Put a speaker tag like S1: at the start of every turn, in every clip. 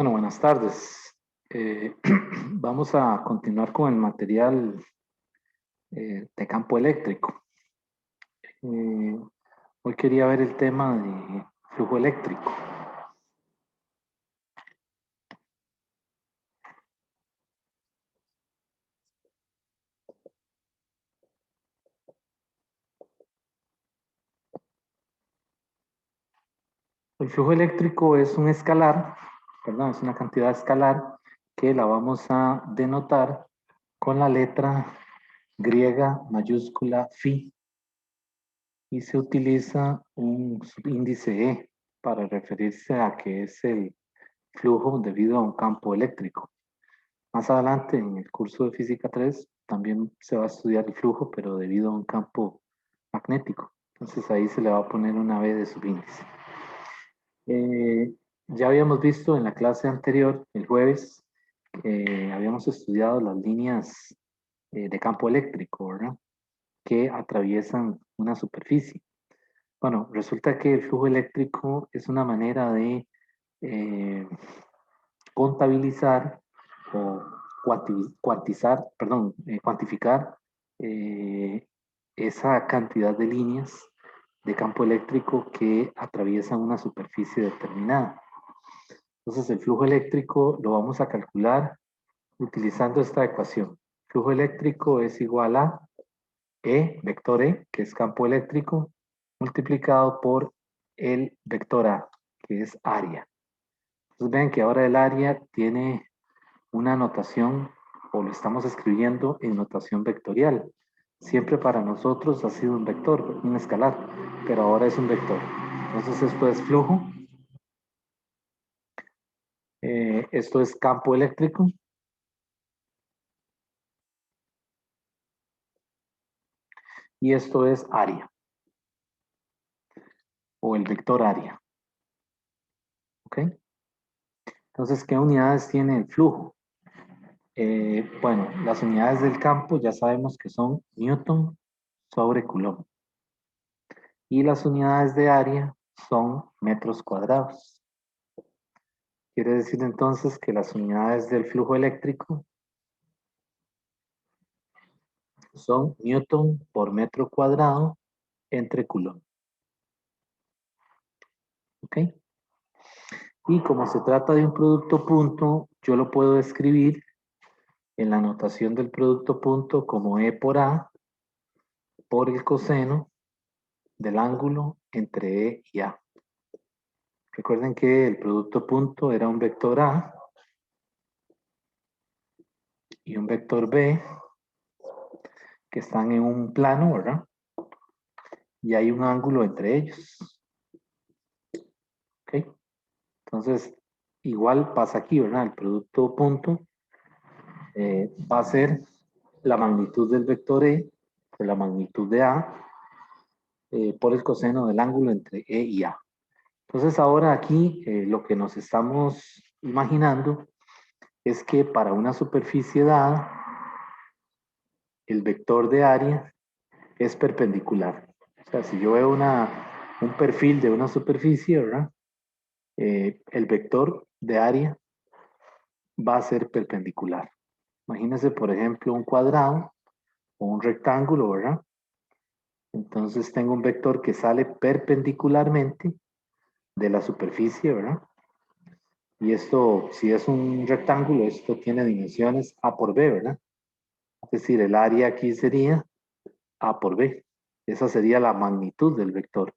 S1: Bueno, buenas tardes. Vamos a continuar con el material de campo eléctrico. Eh, Hoy quería ver el tema de flujo eléctrico. El flujo eléctrico es un escalar, perdón, es una cantidad escalar que la vamos a denotar con la letra griega mayúscula phi y se utiliza un subíndice E para referirse a que es el flujo debido a un campo eléctrico. Más adelante, en el curso de Física 3, también se va a estudiar el flujo, pero debido a un campo magnético. Entonces ahí se le va a poner una B de subíndice. Ya habíamos visto en la clase anterior, el jueves, habíamos estudiado las líneas de campo eléctrico, ¿verdad? Que atraviesan una superficie. Bueno, resulta que el flujo eléctrico es una manera de contabilizar o cuantificar esa cantidad de líneas de campo eléctrico que atraviesan una superficie determinada. Entonces, el flujo eléctrico lo vamos a calcular utilizando esta ecuación. Flujo eléctrico es igual a E, vector E, que es campo eléctrico, multiplicado por el vector A, que es área. Entonces, vean que ahora el área tiene una notación o lo estamos escribiendo en notación vectorial. Siempre para nosotros ha sido un vector, un escalar, pero ahora es un vector. Entonces esto es flujo, esto es campo eléctrico y esto es área o el vector área. ¿Ok? Entonces, ¿qué unidades tiene el flujo? Bueno, las unidades del campo ya sabemos que son Newton sobre Coulomb. Y las unidades de área son metros cuadrados. Quiere decir entonces que las unidades del flujo eléctrico son Newton por metro cuadrado entre Coulomb. ¿Ok? Y como se trata de un producto punto, yo lo puedo escribir en la notación del producto punto como E por A por el coseno del ángulo entre E y A. Recuerden que el producto punto era un vector A y un vector B que están en un plano, ¿verdad? Y hay un ángulo entre ellos. ¿Ok? Entonces, igual pasa aquí, ¿verdad? El producto punto va a ser la magnitud del vector E por la magnitud de A por el coseno del ángulo entre E y A. Entonces, ahora aquí lo que nos estamos imaginando es que para una superficie dada, el vector de área es perpendicular. O sea, si yo veo un perfil de una superficie, ¿verdad? El vector de área va a ser perpendicular. Imagínense, por ejemplo, un cuadrado o un rectángulo, ¿verdad? Entonces tengo un vector que sale perpendicularmente de la superficie, ¿verdad? Y esto, si es un rectángulo, esto tiene dimensiones A por B, ¿verdad? Es decir, el área aquí sería A por B. Esa sería la magnitud del vector.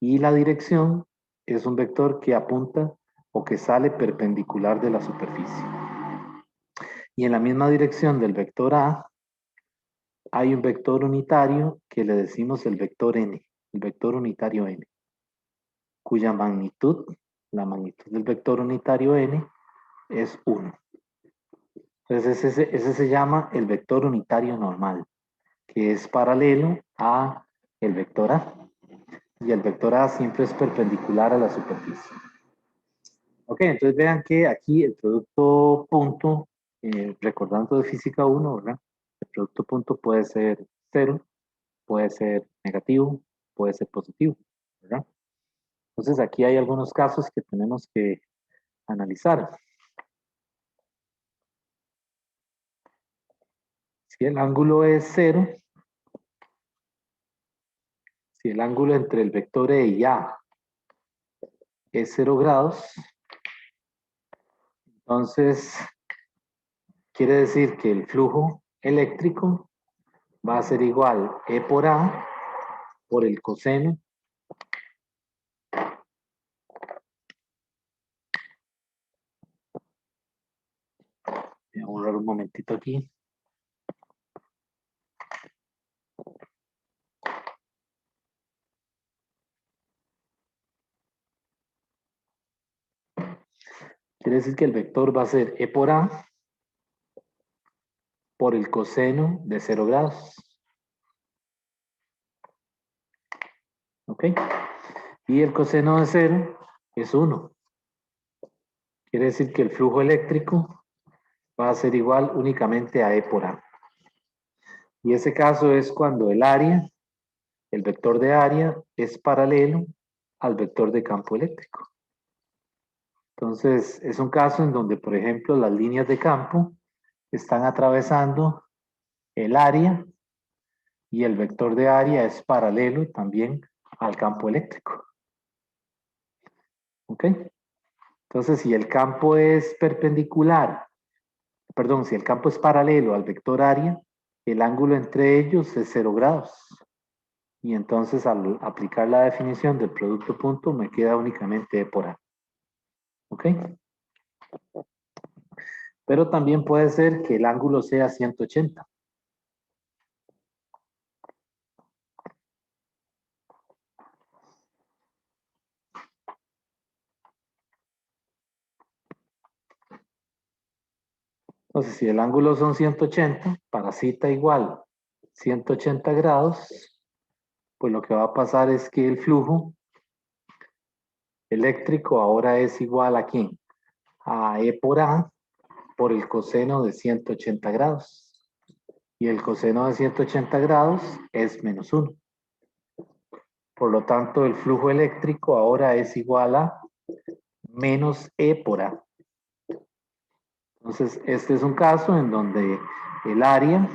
S1: Y la dirección es un vector que apunta o que sale perpendicular de la superficie. Y en la misma dirección del vector A hay un vector unitario que le decimos el vector n, el vector unitario n, cuya magnitud, la magnitud del vector unitario n, es 1. Entonces ese se llama el vector unitario normal, que es paralelo a el vector A. Y el vector A siempre es perpendicular a la superficie. Ok, entonces vean que aquí el producto punto, recordando de física 1, ¿verdad? El producto punto puede ser 0, puede ser negativo, puede ser positivo, ¿verdad? Entonces aquí hay algunos casos que tenemos que analizar. Si el ángulo es 0, si el ángulo entre el vector E y A es 0 grados, entonces quiere decir que el flujo eléctrico va a ser igual E por A por el coseno voy a borrar un momentito aquí. Quiere decir que el vector va a ser E por A por el coseno de 0 grados. ¿Ok? Y el coseno de 0 es 1. Quiere decir que el flujo eléctrico va a ser igual únicamente a E por A. Y ese caso es cuando el área, el vector de área, es paralelo al vector de campo eléctrico. Entonces, es un caso en donde, por ejemplo, las líneas de campo están atravesando el área y el vector de área es paralelo también al campo eléctrico. ¿Ok? Entonces, si el campo es perpendicular, perdón, si el campo es paralelo al vector área, el ángulo entre ellos es 0 grados. Y entonces al aplicar la definición del producto punto me queda únicamente E por A. ¿Ok? Pero también puede ser que el ángulo sea 180. Entonces, si el ángulo son 180, para cita igual 180 grados, pues lo que va a pasar es que el flujo eléctrico ahora es igual a ¿quién? A E por A por el coseno de 180 grados. Y el coseno de 180 grados es menos 1. Por lo tanto, el flujo eléctrico ahora es igual a menos E por A. Entonces, este es un caso en donde el área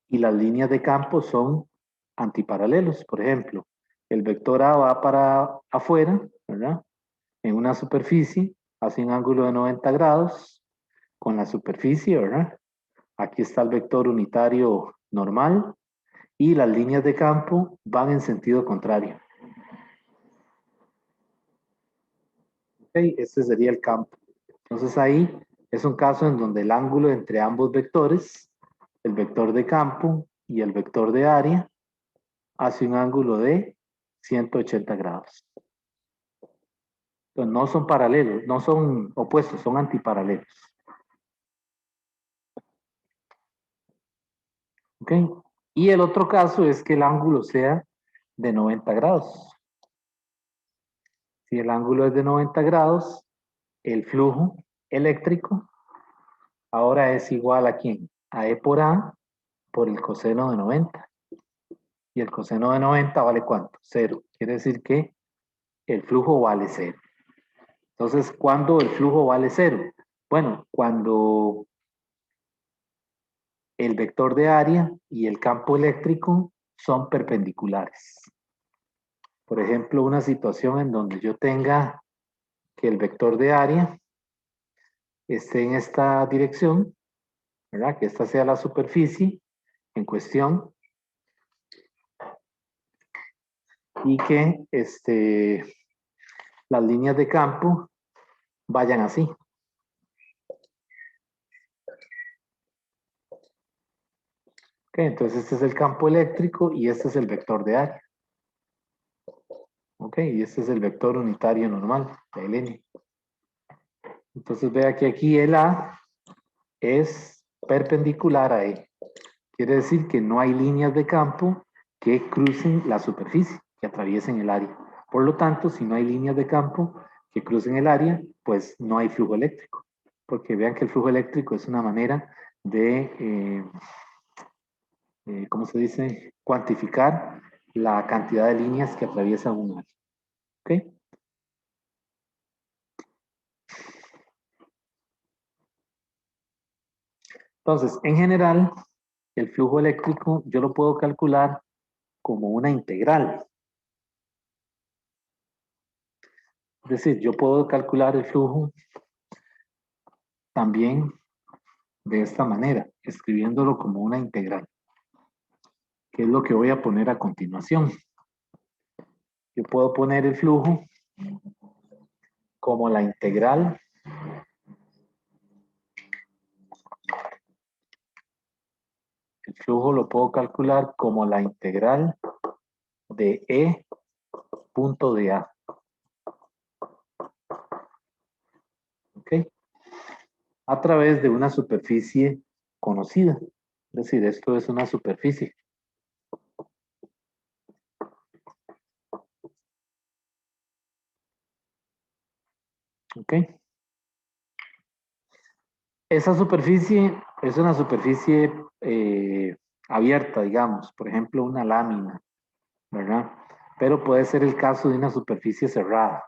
S1: y las líneas de campo son antiparalelos. Por ejemplo, el vector A va para afuera, ¿verdad? En una superficie, hace un ángulo de 90 grados con la superficie, ¿verdad? Aquí está el vector unitario normal y las líneas de campo van en sentido contrario. ¿Okay? Este sería el campo. Entonces ahí es un caso en donde el ángulo entre ambos vectores, el vector de campo y el vector de área, hace un ángulo de 180 grados. Entonces no son paralelos, no son opuestos, son antiparalelos. ¿Ok? Y el otro caso es que el ángulo sea de 90 grados. Si el ángulo es de 90 grados, el flujo eléctrico ahora es igual a ¿quién? A E por A por el coseno de 90. Y el coseno de 90 vale ¿cuánto? 0. Quiere decir que el flujo vale 0. Entonces, ¿cuándo el flujo vale 0? Bueno, cuando el vector de área y el campo eléctrico son perpendiculares. Por ejemplo, una situación en donde yo tenga que el vector de área esté en esta dirección, ¿verdad? Que esta sea la superficie en cuestión y que las líneas de campo vayan así. Ok, entonces este es el campo eléctrico y este es el vector de área. Ok, y este es el vector unitario normal, el N. Entonces vea que aquí el A es perpendicular a E. Quiere decir que no hay líneas de campo que crucen la superficie, que atraviesen el área. Por lo tanto, si no hay líneas de campo que crucen el área, pues no hay flujo eléctrico. Porque vean que el flujo eléctrico es una manera de, ¿cómo se dice? Cuantificar la cantidad de líneas que atraviesan un área. ¿Ok? Entonces, en general, el flujo eléctrico yo lo puedo calcular como una integral. Es decir, yo puedo calcular el flujo también de esta manera, escribiéndolo como una integral, que es lo que voy a poner a continuación. Yo puedo poner el flujo como la integral el flujo lo puedo calcular como la integral de E punto de A. ¿Ok? A través de una superficie conocida. Es decir, esto es una superficie. ¿Ok? Esa superficie es una superficie abierta, digamos, por ejemplo, una lámina, ¿verdad? Pero puede ser el caso de una superficie cerrada.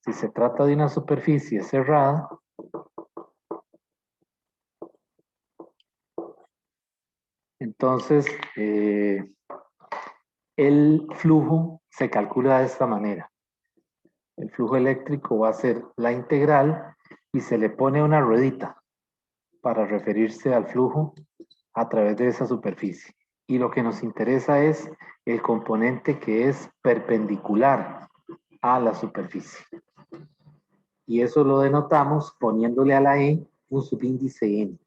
S1: Si se trata de una superficie cerrada, entonces el flujo se calcula de esta manera. El flujo eléctrico va a ser la integral y se le pone una ruedita para referirse al flujo a través de esa superficie. Y lo que nos interesa es el componente que es perpendicular a la superficie. Y eso lo denotamos poniéndole a la E un subíndice n.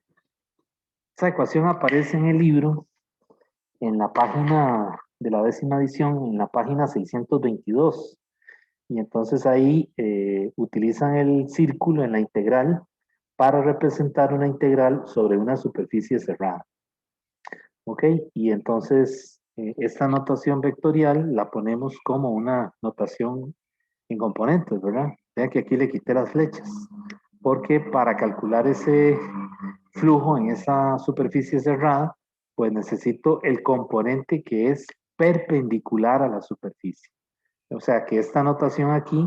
S1: Esa ecuación aparece en el libro, en la página de la 10ª edición, en la página 622. Y entonces ahí utilizan el círculo en la integral para representar una integral sobre una superficie cerrada. ¿Ok? Y entonces esta notación vectorial la ponemos como una notación en componentes, ¿verdad? Vean que aquí le quité las flechas, porque para calcular ese flujo en esa superficie cerrada, pues necesito el componente que es perpendicular a la superficie. O sea que esta notación aquí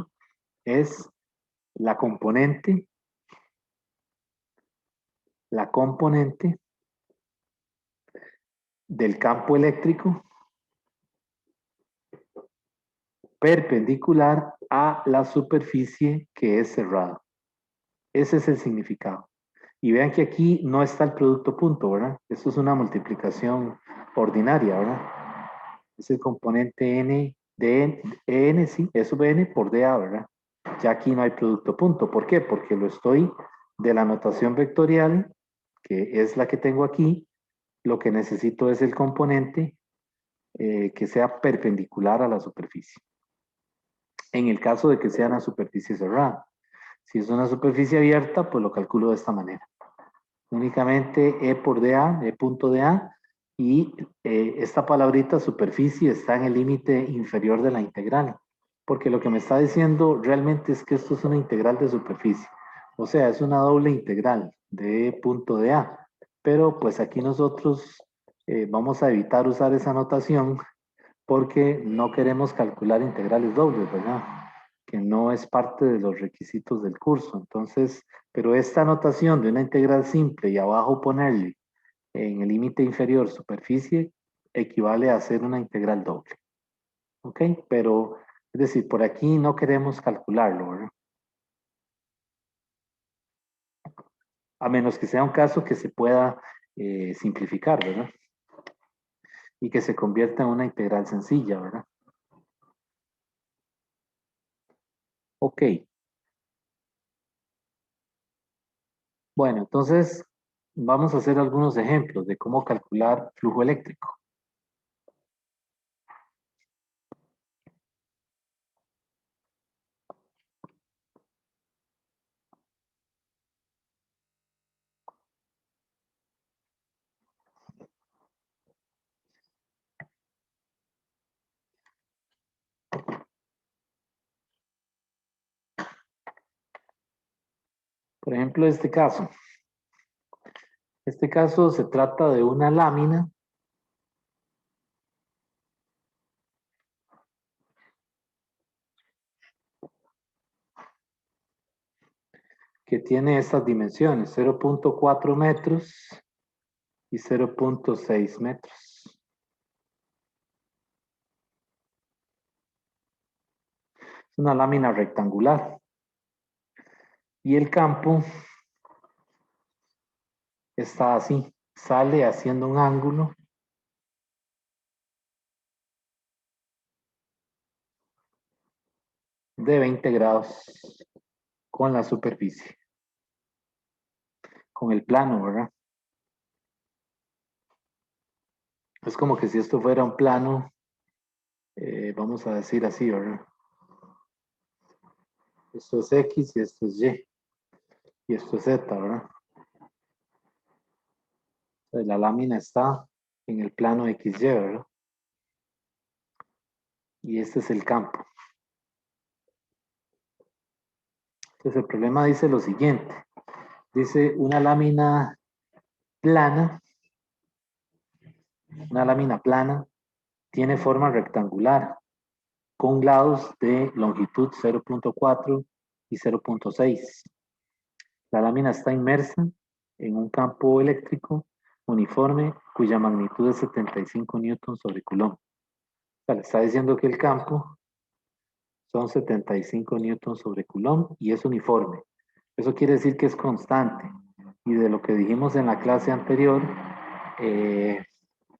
S1: es la componente del campo eléctrico perpendicular a la superficie que es cerrada. Ese es el significado. Y vean que aquí no está el producto punto, ¿verdad? Esto es una multiplicación ordinaria, ¿verdad? Es el componente n de n, sí, es sub n por dA, ¿verdad? Ya aquí no hay producto punto. ¿Por qué? Porque lo estoy de la notación vectorial, que es la que tengo aquí, lo que necesito es el componente que sea perpendicular a la superficie. En el caso de que sea una superficie cerrada. Si es una superficie abierta, pues lo calculo de esta manera. Únicamente E por dA, E punto dA, y esta palabrita superficie está en el límite inferior de la integral, porque lo que me está diciendo realmente es que esto es una integral de superficie, o sea, es una doble integral de E punto dA, pero pues aquí nosotros vamos a evitar usar esa notación porque no queremos calcular integrales dobles, ¿verdad? Que no es parte de los requisitos del curso. Entonces, pero esta notación de una integral simple y abajo ponerle en el límite inferior superficie equivale a hacer una integral doble. ¿Ok? Pero, es decir, por aquí no queremos calcularlo, ¿verdad? A menos que sea un caso que se pueda simplificar, ¿verdad? Y que se convierta en una integral sencilla, ¿verdad? Ok. Bueno, entonces vamos a hacer algunos ejemplos de cómo calcular flujo eléctrico. Por ejemplo, este caso. Este caso se trata de una lámina que tiene estas dimensiones, 0.4 metros y 0.6 metros. Es una lámina rectangular. Y el campo está así, sale haciendo un ángulo de 20 grados con la superficie, con el plano, ¿verdad? Es como que si esto fuera un plano, vamos a decir así, ¿verdad? Esto es X y esto es Y. Y esto es Z, ¿verdad? Entonces, la lámina está en el plano XY, ¿verdad? Y este es el campo. Entonces el problema dice lo siguiente. Dice una lámina plana tiene forma rectangular con lados de longitud 0.4 y 0.6. La lámina está inmersa en un campo eléctrico uniforme cuya magnitud es 75 newtons sobre coulomb. O sea, le está diciendo que el campo son 75 newtons sobre coulomb y es uniforme. Eso quiere decir que es constante. Y de lo que dijimos en la clase anterior,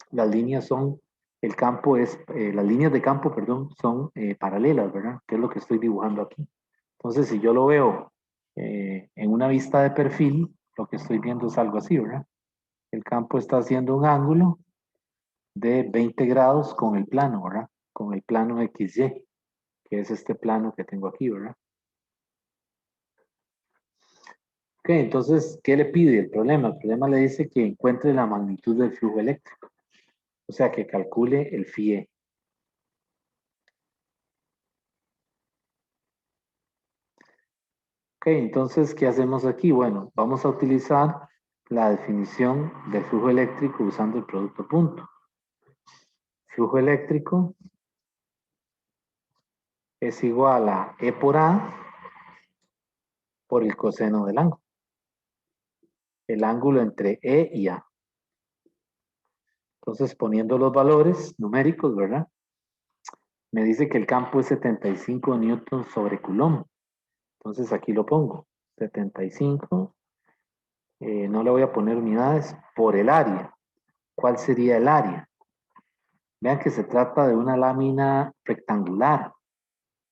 S1: las líneas son, el campo es, las líneas de campo, perdón, son paralelas, ¿verdad? Que es lo que estoy dibujando aquí. Entonces, si yo lo veo en una vista de perfil, lo que estoy viendo es algo así, ¿verdad? El campo está haciendo un ángulo de 20 grados con el plano, ¿verdad? Con el plano XY, que es este plano que tengo aquí, ¿verdad? Ok, entonces, ¿qué le pide el problema? El problema le dice que encuentre la magnitud del flujo eléctrico. O sea, que calcule el FIE. Ok, entonces, ¿qué hacemos aquí? Bueno, vamos a utilizar la definición del flujo eléctrico usando el producto punto. Flujo eléctrico es igual a E por A por el coseno del ángulo. El ángulo entre E y A. Entonces, poniendo los valores numéricos, ¿verdad? Me dice que el campo es 75 newtons sobre coulomb. Entonces, aquí lo pongo. 75. No le voy a poner unidades por el área. ¿Cuál sería el área? Vean que se trata de una lámina rectangular.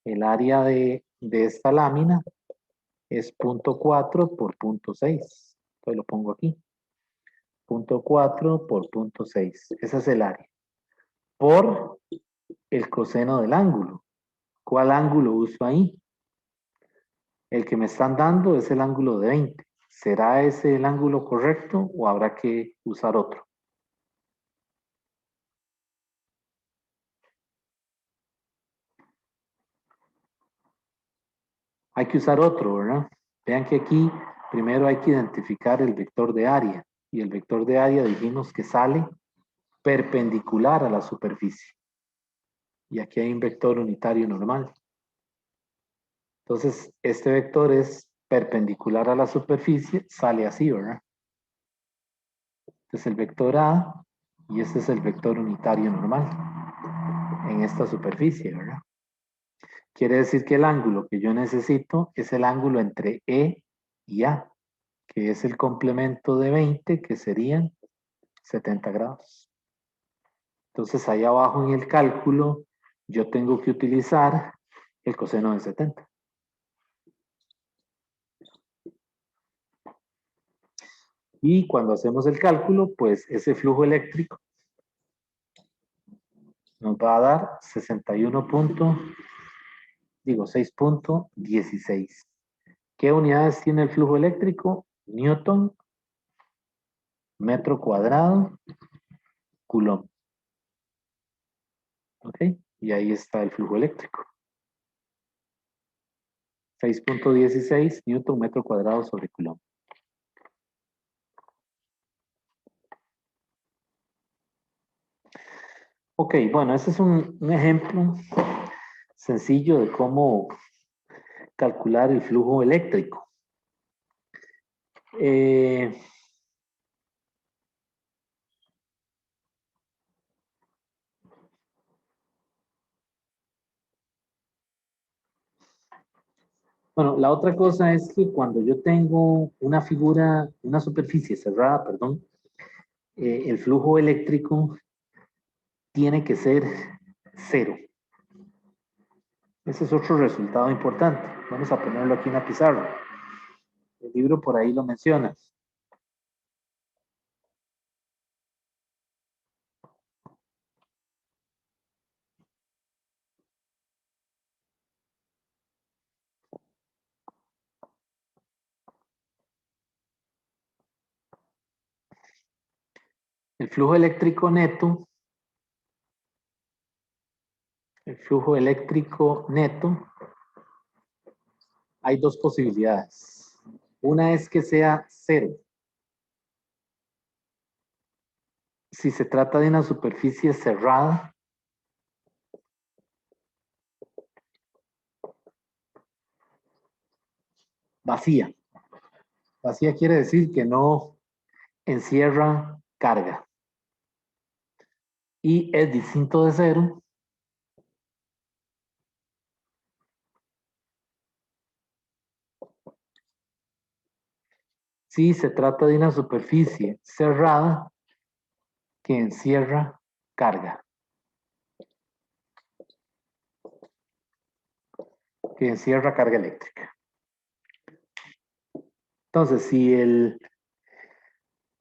S1: El área de esta lámina es 0.4 por 0.6. Entonces lo pongo aquí. 0.4 por 0.6. Ese es el área. Por el coseno del ángulo. ¿Cuál ángulo uso ahí? El que me están dando es el ángulo de 20. ¿Será ese el ángulo correcto o habrá que usar otro? Hay que usar otro, ¿verdad? Vean que aquí primero hay que identificar el vector de área. Y el vector de área dijimos que sale perpendicular a la superficie. Y aquí hay un vector unitario normal. Entonces, este vector es perpendicular a la superficie, sale así, ¿verdad? Este es el vector A y este es el vector unitario normal en esta superficie, ¿verdad? Quiere decir que el ángulo que yo necesito es el ángulo entre E y A, que es el complemento de 20, que serían 70 grados. Entonces, ahí abajo en el cálculo, yo tengo que utilizar el coseno de 70. Y cuando hacemos el cálculo, pues ese flujo eléctrico nos va a dar 6.16. ¿Qué unidades tiene el flujo eléctrico? Newton, metro cuadrado, coulomb. ¿Ok? Y ahí está el flujo eléctrico. 6.16 Newton metro cuadrado sobre coulomb. Ok, bueno, ese es un ejemplo sencillo de cómo calcular el flujo eléctrico. Eh, bueno, la otra cosa es que cuando yo tengo una figura, una superficie cerrada, perdón, el flujo eléctrico tiene que ser cero. Ese es otro resultado importante. Vamos a ponerlo aquí en la pizarra. El libro por ahí lo menciona. El flujo eléctrico neto, hay dos posibilidades. Una es que sea cero. Si se trata de una superficie cerrada, vacía. Vacía quiere decir que no encierra carga. Y es distinto de cero si se trata de una superficie cerrada que encierra carga. Que encierra carga eléctrica. Entonces,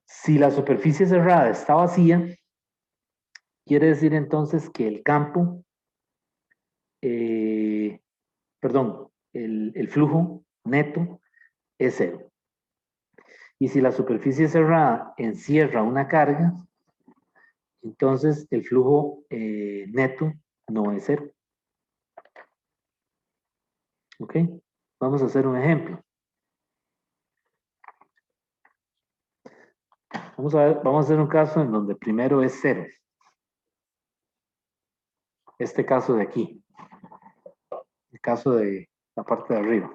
S1: si la superficie cerrada está vacía, quiere decir entonces que el campo, perdón, el flujo neto es cero. Y si la superficie cerrada encierra una carga, entonces el flujo neto no es cero. ¿Ok? Vamos a hacer un ejemplo. Vamos a hacer un caso en donde primero es cero. Este caso de aquí. El caso de la parte de arriba.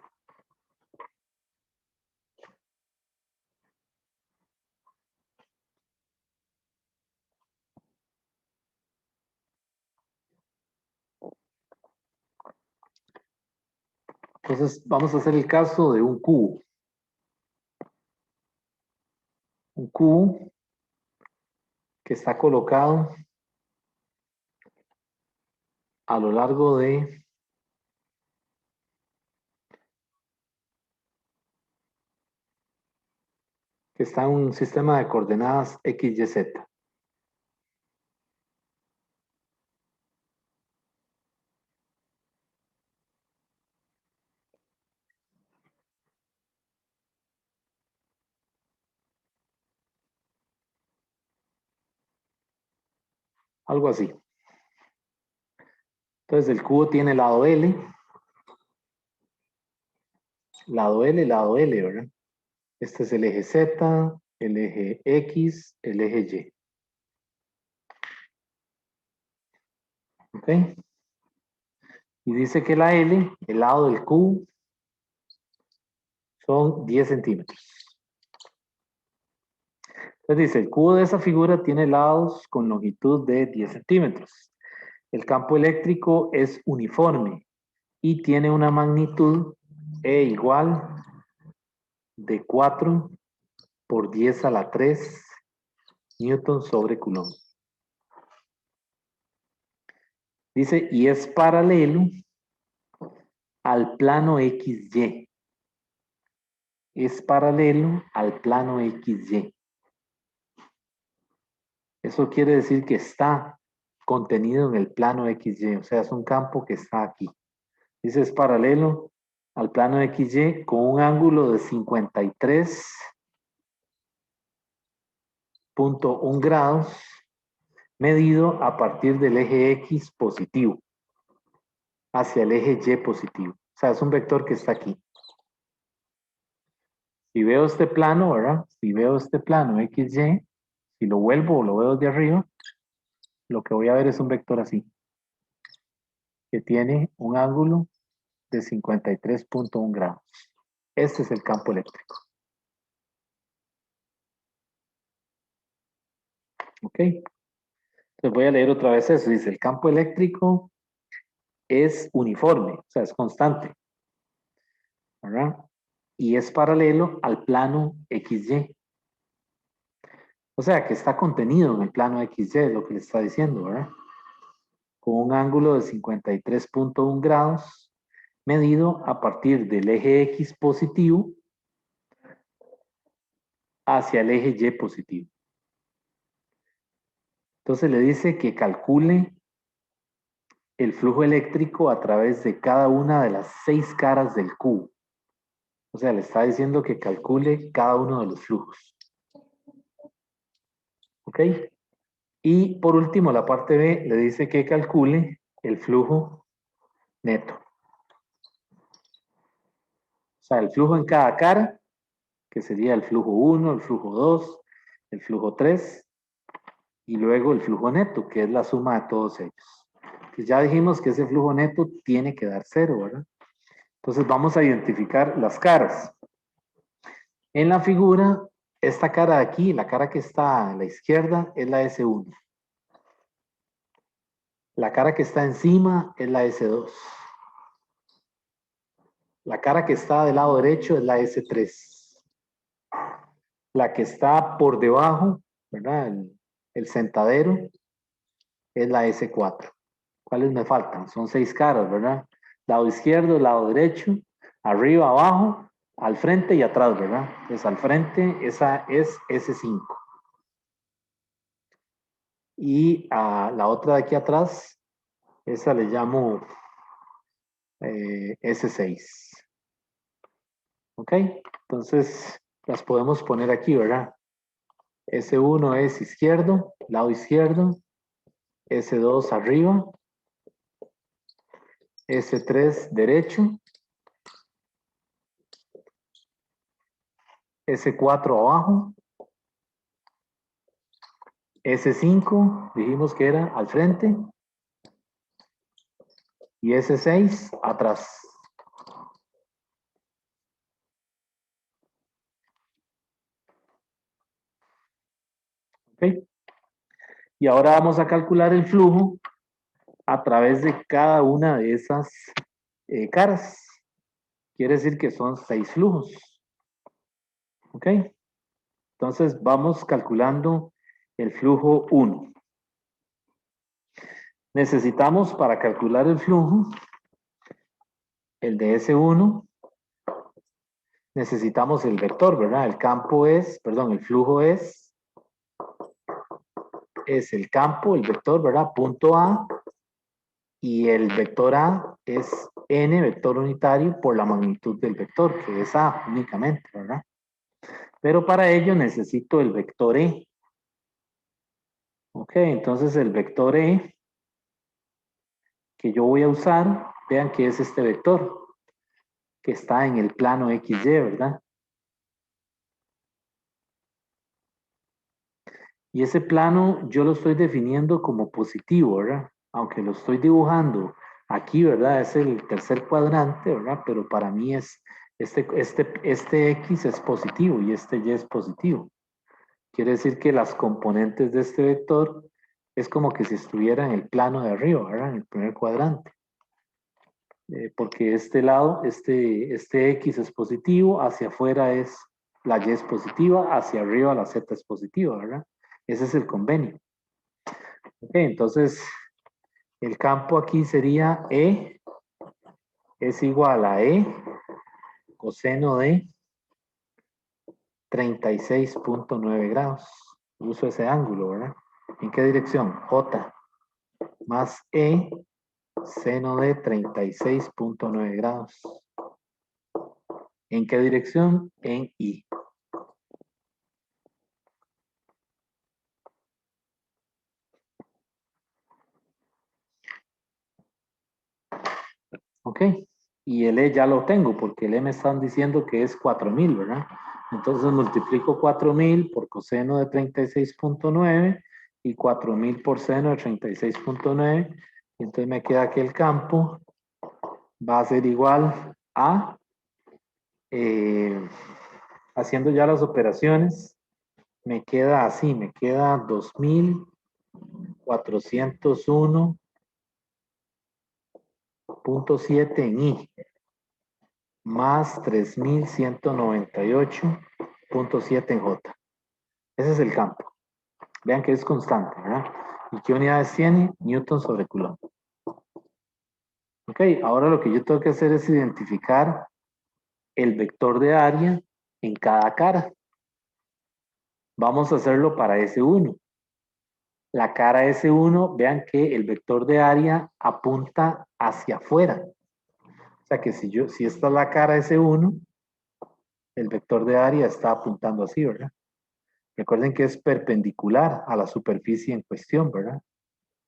S1: Entonces, vamos a hacer el caso de un cubo. Un cubo que está colocado a lo largo de que está en un sistema de coordenadas X, Y, Z. Algo así. Entonces, el cubo tiene lado L, lado L, ¿verdad? Este es el eje Z, el eje X, el eje Y. ¿Ok? Y dice que la L, el lado del cubo, son 10 centímetros. Entonces dice, el cubo de esa figura tiene lados con longitud de 10 centímetros. El campo eléctrico es uniforme y tiene una magnitud E igual de 4 por 10 a la 3 newton sobre coulomb. Dice, y es paralelo al plano XY. Es paralelo al plano XY. Eso quiere decir que está contenido en el plano XY, o sea, es un campo que está aquí. Dice, es paralelo al plano XY con un ángulo de 53.1 grados medido a partir del eje X positivo hacia el eje Y positivo. O sea, es un vector que está aquí. Si veo este plano, ¿verdad? Si veo este plano XY, si lo vuelvo o lo veo desde arriba, lo que voy a ver es un vector así, que tiene un ángulo de 53.1 grados. Este es el campo eléctrico. ¿Ok? Entonces voy a leer otra vez eso. Dice, el campo eléctrico es uniforme, o sea, es constante, ¿verdad? Y es paralelo al plano XY. O sea, que está contenido en el plano XY, lo que le está diciendo, ¿verdad? Con un ángulo de 53.1 grados, medido a partir del eje X positivo hacia el eje Y positivo. Entonces le dice que calcule el flujo eléctrico a través de cada una de las 6 caras del cubo. O sea, le está diciendo que calcule cada uno de los flujos. ¿Ok? Y por último, la parte B le dice que calcule el flujo neto. O sea, el flujo en cada cara, que sería el flujo 1, el flujo 2, el flujo 3, y luego el flujo neto, que es la suma de todos ellos. Pues ya dijimos que ese flujo neto tiene que dar 0, ¿verdad? Entonces vamos a identificar las caras. En la figura, esta cara de aquí, la cara que está a la izquierda, es la S1. La cara que está encima es la S2. La cara que está del lado derecho es la S3. La que está por debajo, ¿verdad? El sentadero es la S4. ¿Cuáles me faltan? Son 6 caras, ¿verdad? Lado izquierdo, lado derecho, arriba, abajo, al frente y atrás, ¿verdad? Entonces al frente esa es S5. Y a la otra de aquí atrás, esa le llamo S6. ¿Ok? Entonces las podemos poner aquí, ¿verdad? S1 es izquierdo, lado izquierdo, S2 arriba, S3 derecho, S4 abajo, S5 dijimos que era al frente y S6 atrás. ¿Ok? Y ahora vamos a calcular el flujo a través de cada una de esas caras. Quiere decir que son 6 flujos. ¿Ok? Entonces vamos calculando el flujo 1. Necesitamos para calcular el flujo, el de S1, necesitamos el vector, ¿verdad? El campo es, perdón, el flujo es el campo, el vector, ¿verdad? Punto A, y el vector A es n vector unitario por la magnitud del vector, que es A únicamente, ¿verdad? Pero para ello necesito el vector E. Ok, entonces el vector E que yo voy a usar, vean que es este vector, que está en el plano XY, ¿verdad? Y ese plano yo lo estoy definiendo como positivo, ¿verdad? Aunque lo estoy dibujando aquí, ¿verdad? Es el tercer cuadrante, ¿verdad? Pero para mí es este X es positivo y este Y es positivo. Quiere decir que las componentes de este vector es como que si estuviera en el plano de arriba, ¿verdad? En el primer cuadrante. Porque este lado, este X es positivo, hacia afuera es la Y es positiva, hacia arriba la Z es positiva, ¿verdad? Ese es el convenio. Ok, entonces el campo aquí sería E es igual a E coseno de 36.9 grados. Uso ese ángulo, ¿verdad? ¿En qué dirección? J más E seno de 36.9 grados. ¿En qué dirección? En I. ¿Ok? Y el E ya lo tengo, porque el E me están diciendo que es 4000, ¿verdad? Entonces multiplico 4000 por coseno de 36.9 y 4000 por seno de 36.9. Y entonces me queda que el campo va a ser igual a, haciendo ya las operaciones, me queda así, me queda 2401.7 en I, más 3198.7 en J. Ese es el campo. Vean que es constante, ¿verdad? ¿Y qué unidades tiene? Newton sobre Coulomb. Ok, ahora lo que yo tengo que hacer es identificar el vector de área en cada cara. Vamos a hacerlo para S1. La cara S1, vean que el vector de área apunta hacia afuera. O sea que si esta es la cara S1, el vector de área está apuntando así, ¿verdad? Recuerden que es perpendicular a la superficie en cuestión, ¿verdad?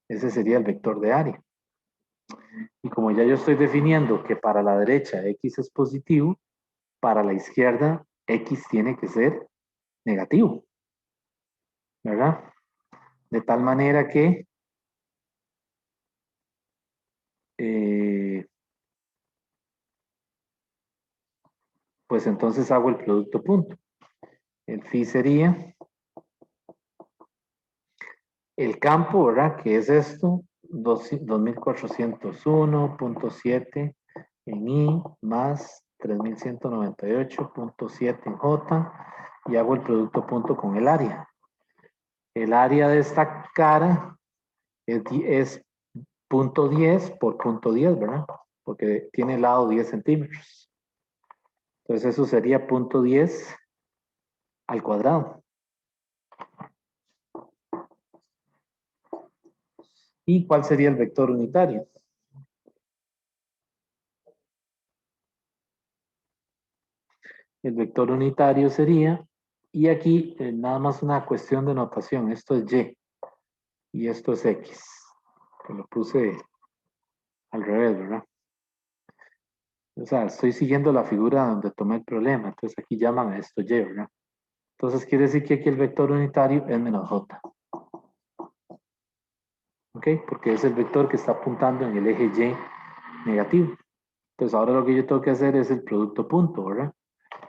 S1: Ese sería el vector de área. Y como ya yo estoy definiendo que para la derecha X es positivo, para la izquierda X tiene que ser negativo, ¿verdad? De tal manera que pues entonces hago el producto punto. El phi sería el campo, ¿verdad? Que es esto, 2401.7 en I más 3198.7 en J y hago el producto punto con el área. El área de esta cara es punto 10 por punto 10, ¿verdad? Porque tiene el lado 10 centímetros. Entonces eso sería punto 10 al cuadrado. ¿Y cuál sería el vector unitario? El vector unitario sería, y aquí nada más una cuestión de notación, esto es Y y esto es X, que lo puse al revés, ¿verdad? O sea, estoy siguiendo la figura donde tomé el problema, entonces aquí llaman a esto Y, ¿verdad? Entonces quiere decir que aquí el vector unitario es menos J. ¿Ok? Porque es el vector que está apuntando en el eje Y negativo. Entonces ahora lo que yo tengo que hacer es el producto punto, ¿verdad?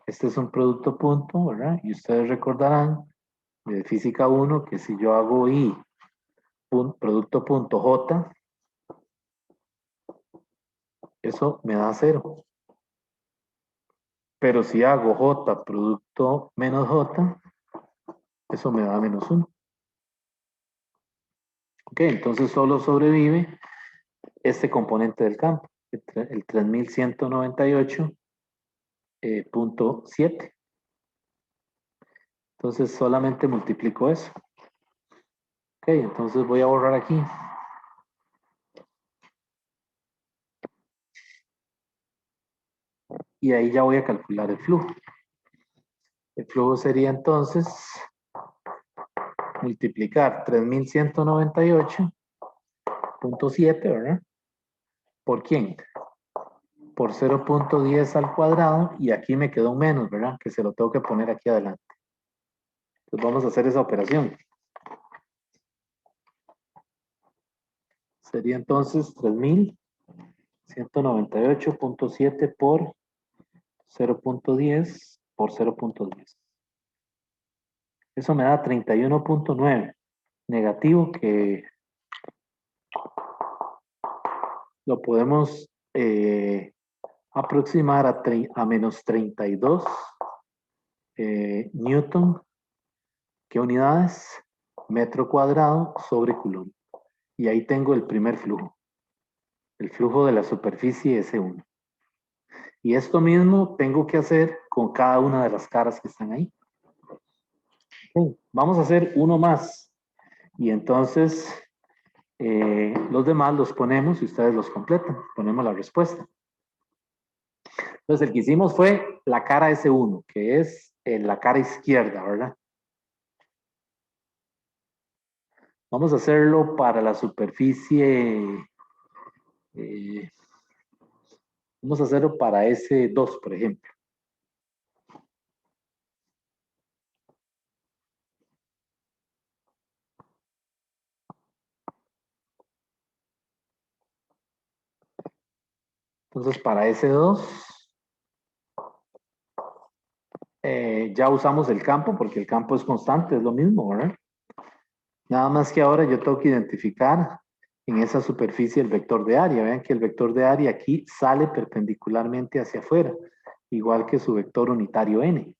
S1: Este es un producto punto, ¿verdad? Y ustedes recordarán de física 1 que si yo hago I producto punto J, eso me da 0. Pero si hago J producto menos J, eso me da menos 1. Ok, entonces solo sobrevive este componente del campo, el 3198.7. Entonces solamente multiplico eso. Ok, entonces voy a borrar aquí. Y ahí ya voy a calcular el flujo. El flujo sería entonces multiplicar 3198.7, ¿verdad? ¿Por quién? Por 0.10 al cuadrado y aquí me quedó un menos, ¿verdad? Que se lo tengo que poner aquí adelante. Entonces vamos a hacer esa operación. Sería entonces 3198.7 por 0.10 por 0.10. Eso me da 31.9. Negativo que lo podemos aproximar a menos 32 Newton. ¿Qué unidades? Metro cuadrado sobre Coulomb. Y ahí tengo el primer flujo. El flujo de la superficie S1. Y esto mismo tengo que hacer con cada una de las caras que están ahí. Okay. Vamos a hacer uno más. Y entonces los demás los ponemos y ustedes los completan. Ponemos la respuesta. Entonces el que hicimos fue la cara S1, que es la cara izquierda, ¿verdad? Vamos a hacerlo para la superficie. Vamos a hacerlo para S2, por ejemplo. Entonces para S2, ya usamos el campo porque el campo es constante, es lo mismo, ¿verdad? Nada más que ahora yo tengo que identificar en esa superficie el vector de área. Vean que el vector de área aquí sale perpendicularmente hacia afuera, igual que su vector unitario n,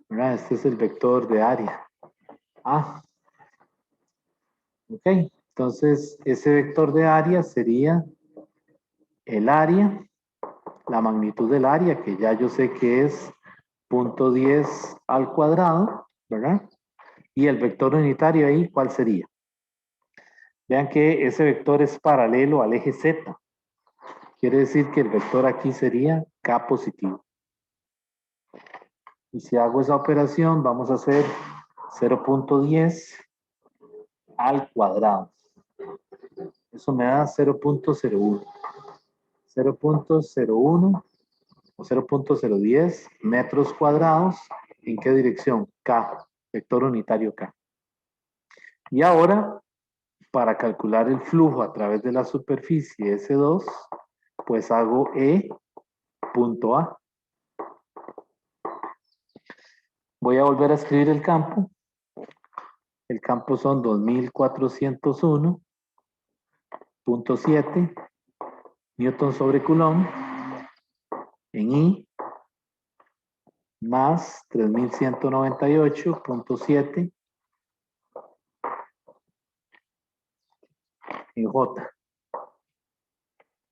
S1: ¿verdad? Este es el vector de área. Ah, ok. Entonces, ese vector de área sería el área, la magnitud del área, que ya yo sé que es 0.10 al cuadrado, ¿verdad? Y el vector unitario ahí, ¿cuál sería? Vean que ese vector es paralelo al eje Z. Quiere decir que el vector aquí sería K positivo. Y si hago esa operación, vamos a hacer 0.10 al cuadrado. Eso me da 0.01. 0.01 o 0.010 metros cuadrados. ¿En qué dirección? K, vector unitario K. Y ahora, para calcular el flujo a través de la superficie S2, pues hago E punto A. Voy a volver a escribir el campo. El campo son 2401.7 newton sobre coulomb en I más 3198.7 en J.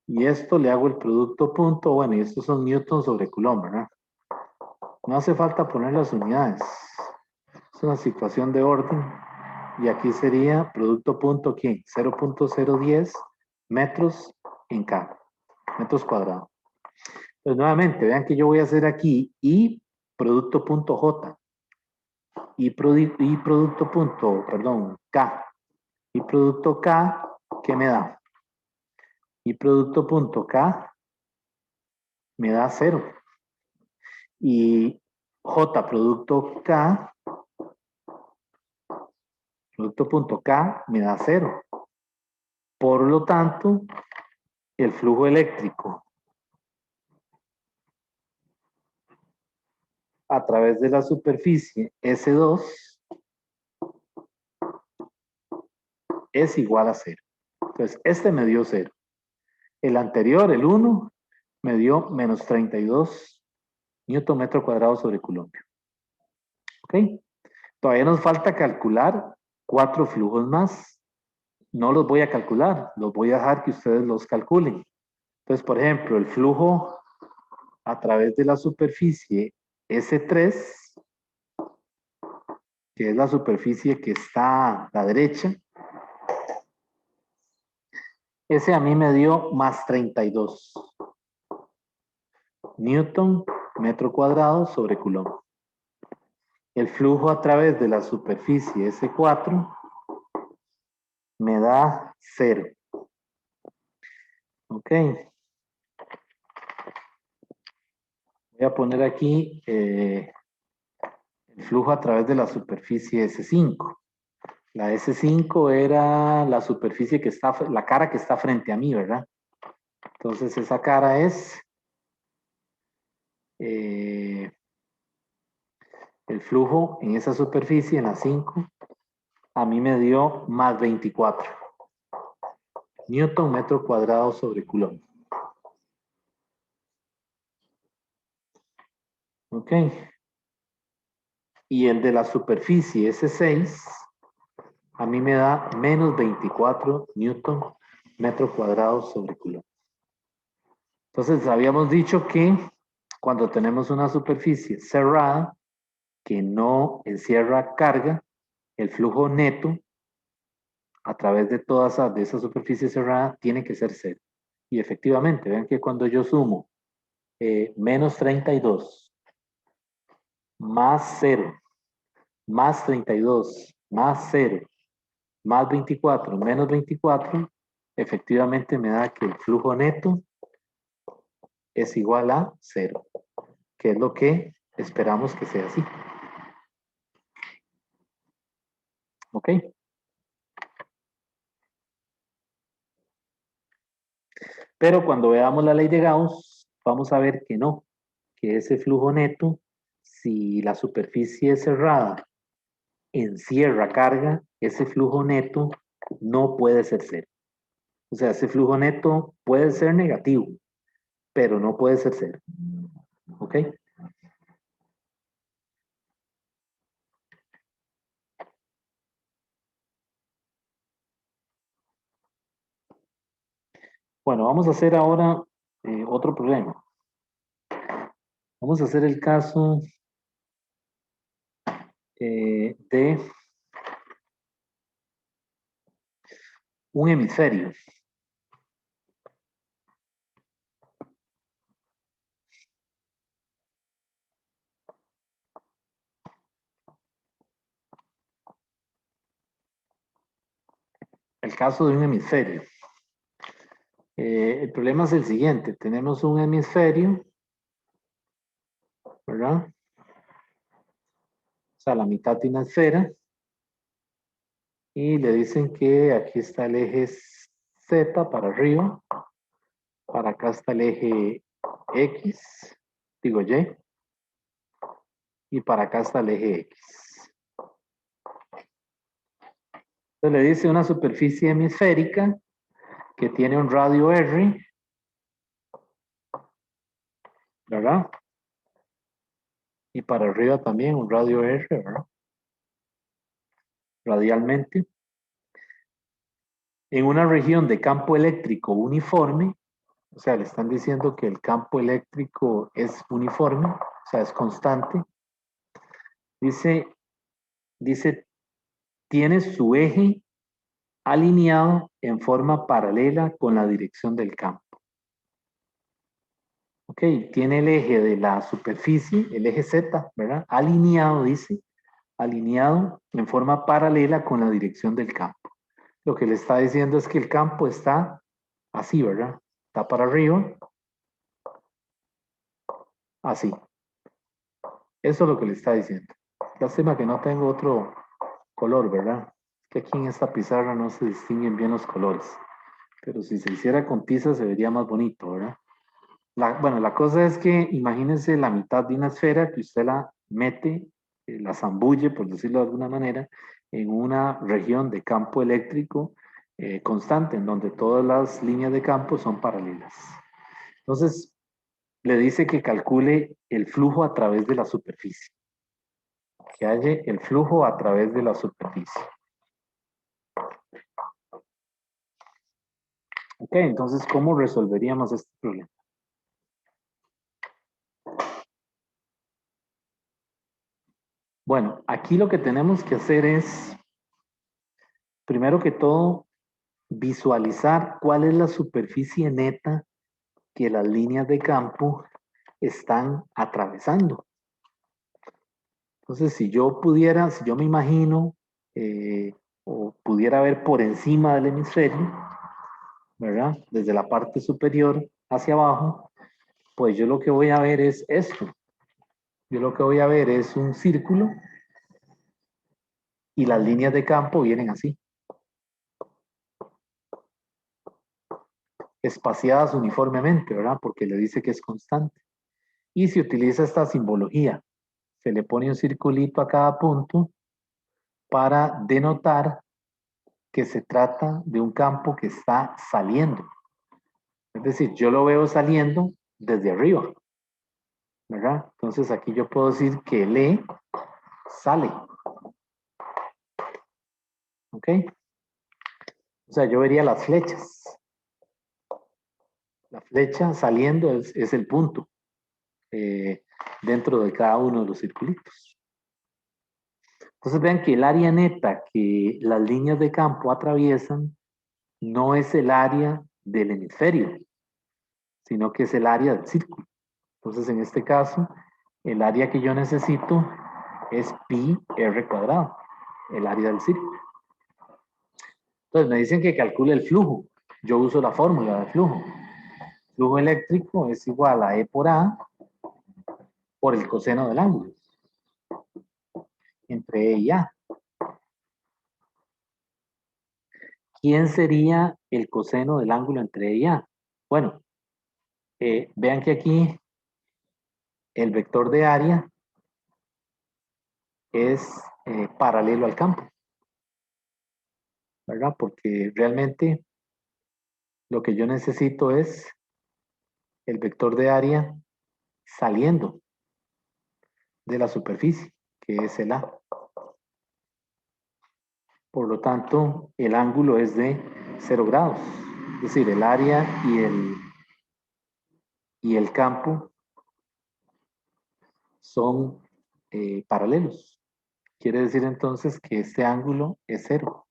S1: Y esto le hago el producto punto, bueno, y estos son newton sobre coulomb, ¿verdad? No hace falta poner las unidades. Es una situación de orden. Y aquí sería producto punto, ¿quién? 0.010 metros en K, metros cuadrados. Entonces, nuevamente, vean que yo voy a hacer aquí I producto punto J y producto punto, perdón, K. Y producto K, ¿qué me da? Y producto punto K me da 0. Y J producto K, producto punto K me da 0. Por lo tanto, el flujo eléctrico a través de la superficie S2 es igual a 0. Entonces, este me dio 0. El anterior, el 1, me dio menos 32 newton metro cuadrado sobre coulomb. ¿Ok? Todavía nos falta calcular 4 flujos más. No los voy a calcular, los voy a dejar que ustedes los calculen. Entonces, por ejemplo, el flujo a través de la superficie S3, que es la superficie que está a la derecha, ese a mí me dio más 32 newton metro cuadrado sobre coulomb. El flujo a través de la superficie S4 me da 0. Ok. Voy a poner aquí el flujo a través de la superficie S5. La S5 era la superficie que está, la cara que está frente a mí, ¿verdad? Entonces esa cara es el flujo en esa superficie, en la 5, a mí me dio más 24 newton metro cuadrado sobre coulomb. Ok. Y el de la superficie S6 a mí me da menos 24 newton metro cuadrado sobre coulomb. Entonces habíamos dicho que cuando tenemos una superficie cerrada que no encierra carga, el flujo neto a través de toda esa superficie cerrada tiene que ser 0. Y efectivamente, vean que cuando yo sumo menos 32 más 0 más 32 más 0 más 24 menos 24, efectivamente me da que el flujo neto es igual a 0, que es lo que esperamos que sea así. ¿Ok? Pero cuando veamos la ley de Gauss, vamos a ver que no, que ese flujo neto si la superficie cerrada encierra carga, ese flujo neto no puede ser cero. O sea, ese flujo neto puede ser negativo, pero no puede ser cero. ¿Ok? Bueno, vamos a hacer ahora otro problema. Vamos a hacer el caso de un hemisferio. El caso de un hemisferio. El problema es el siguiente. Tenemos un hemisferio, ¿verdad? O sea, la mitad de una esfera. Y le dicen que aquí está el eje Z para arriba. Para acá está el eje X, digo Y. Y para acá está el eje X. Entonces le dice una superficie hemisférica que tiene un radio R, ¿verdad? Y para arriba también un radio R, ¿verdad? Radialmente. En una región de campo eléctrico uniforme, o sea, le están diciendo que el campo eléctrico es uniforme, o sea, es constante. Dice, tiene su eje alineado en forma paralela con la dirección del campo. Ok, tiene el eje de la superficie, el eje Z, ¿verdad? Alineado, dice, alineado en forma paralela con la dirección del campo. Lo que le está diciendo es que el campo está así, ¿verdad? Está para arriba, así. Eso es lo que le está diciendo. Lástima que no tengo otro color, ¿verdad? Que aquí en esta pizarra no se distinguen bien los colores. Pero si se hiciera con tiza se vería más bonito, ¿verdad? Bueno, la cosa es que imagínense la mitad de una esfera que usted la mete, la zambulle, por decirlo de alguna manera, en una región de campo eléctrico constante, en donde todas las líneas de campo son paralelas. Entonces, le dice que calcule el flujo a través de la superficie, que halle el flujo a través de la superficie. Ok, entonces, ¿cómo resolveríamos este problema? Bueno, aquí lo que tenemos que hacer es, primero que todo, visualizar cuál es la superficie neta que las líneas de campo están atravesando. Entonces, si yo pudiera, si yo me imagino o pudiera ver por encima del hemisferio, ¿verdad? Desde la parte superior hacia abajo, pues yo lo que voy a ver es esto. Yo lo que voy a ver es un círculo y las líneas de campo vienen así, espaciadas uniformemente, ¿verdad? Porque le dice que es constante. Y se utiliza esta simbología. Se le pone un circulito a cada punto para denotar que se trata de un campo que está saliendo. Es decir, yo lo veo saliendo desde arriba, ¿verdad? Entonces aquí yo puedo decir que el E sale, ¿ok? O sea, yo vería las flechas. La flecha saliendo es el punto dentro de cada uno de los circulitos. Entonces vean que el área neta que las líneas de campo atraviesan no es el área del hemisferio, sino que es el área del círculo. Entonces, en este caso, el área que yo necesito es pi r cuadrado, el área del círculo. Entonces, me dicen que calcule el flujo. Yo uso la fórmula de flujo. Flujo eléctrico es igual a E por A por el coseno del ángulo entre E y A. ¿Quién sería el coseno del ángulo entre E y A? Bueno, vean que aquí el vector de área es paralelo al campo, ¿verdad? Porque realmente lo que yo necesito es el vector de área saliendo de la superficie, que es el A. Por lo tanto, el ángulo es de 0 grados. Es decir, el área y el campo son paralelos. Quiere decir entonces que este ángulo es 0.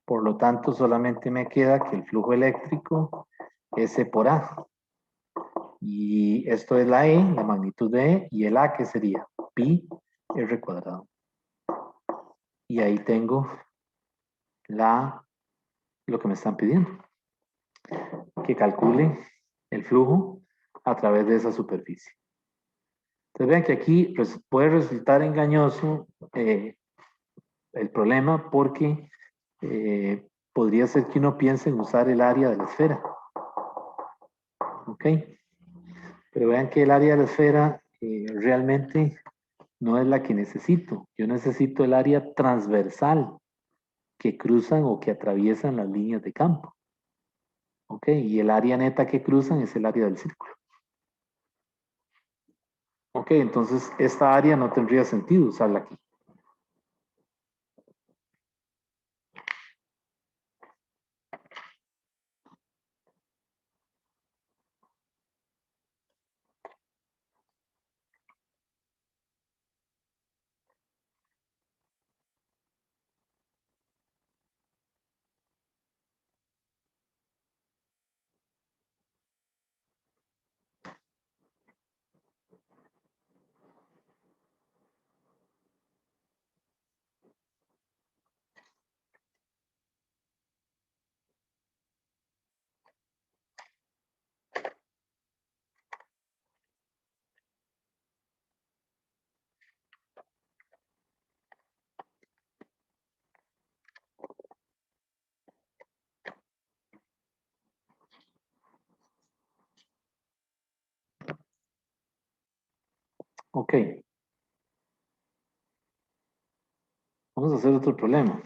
S1: Por lo tanto, solamente me queda que el flujo eléctrico S por A. Y esto es la E, la magnitud de E, y el A que sería pi R cuadrado. Y ahí tengo lo que me están pidiendo, que calcule el flujo a través de esa superficie. Entonces vean que aquí puede resultar engañoso el problema porque podría ser que uno piense en usar el área de la esfera. ¿Ok? Pero vean que el área de la esfera realmente no es la que necesito. Yo necesito el área transversal que cruzan o que atraviesan las líneas de campo. ¿Ok? Y el área neta que cruzan es el área del círculo. ¿Ok? Entonces esta área no tendría sentido usarla aquí. Ok. Vamos a hacer otro problema.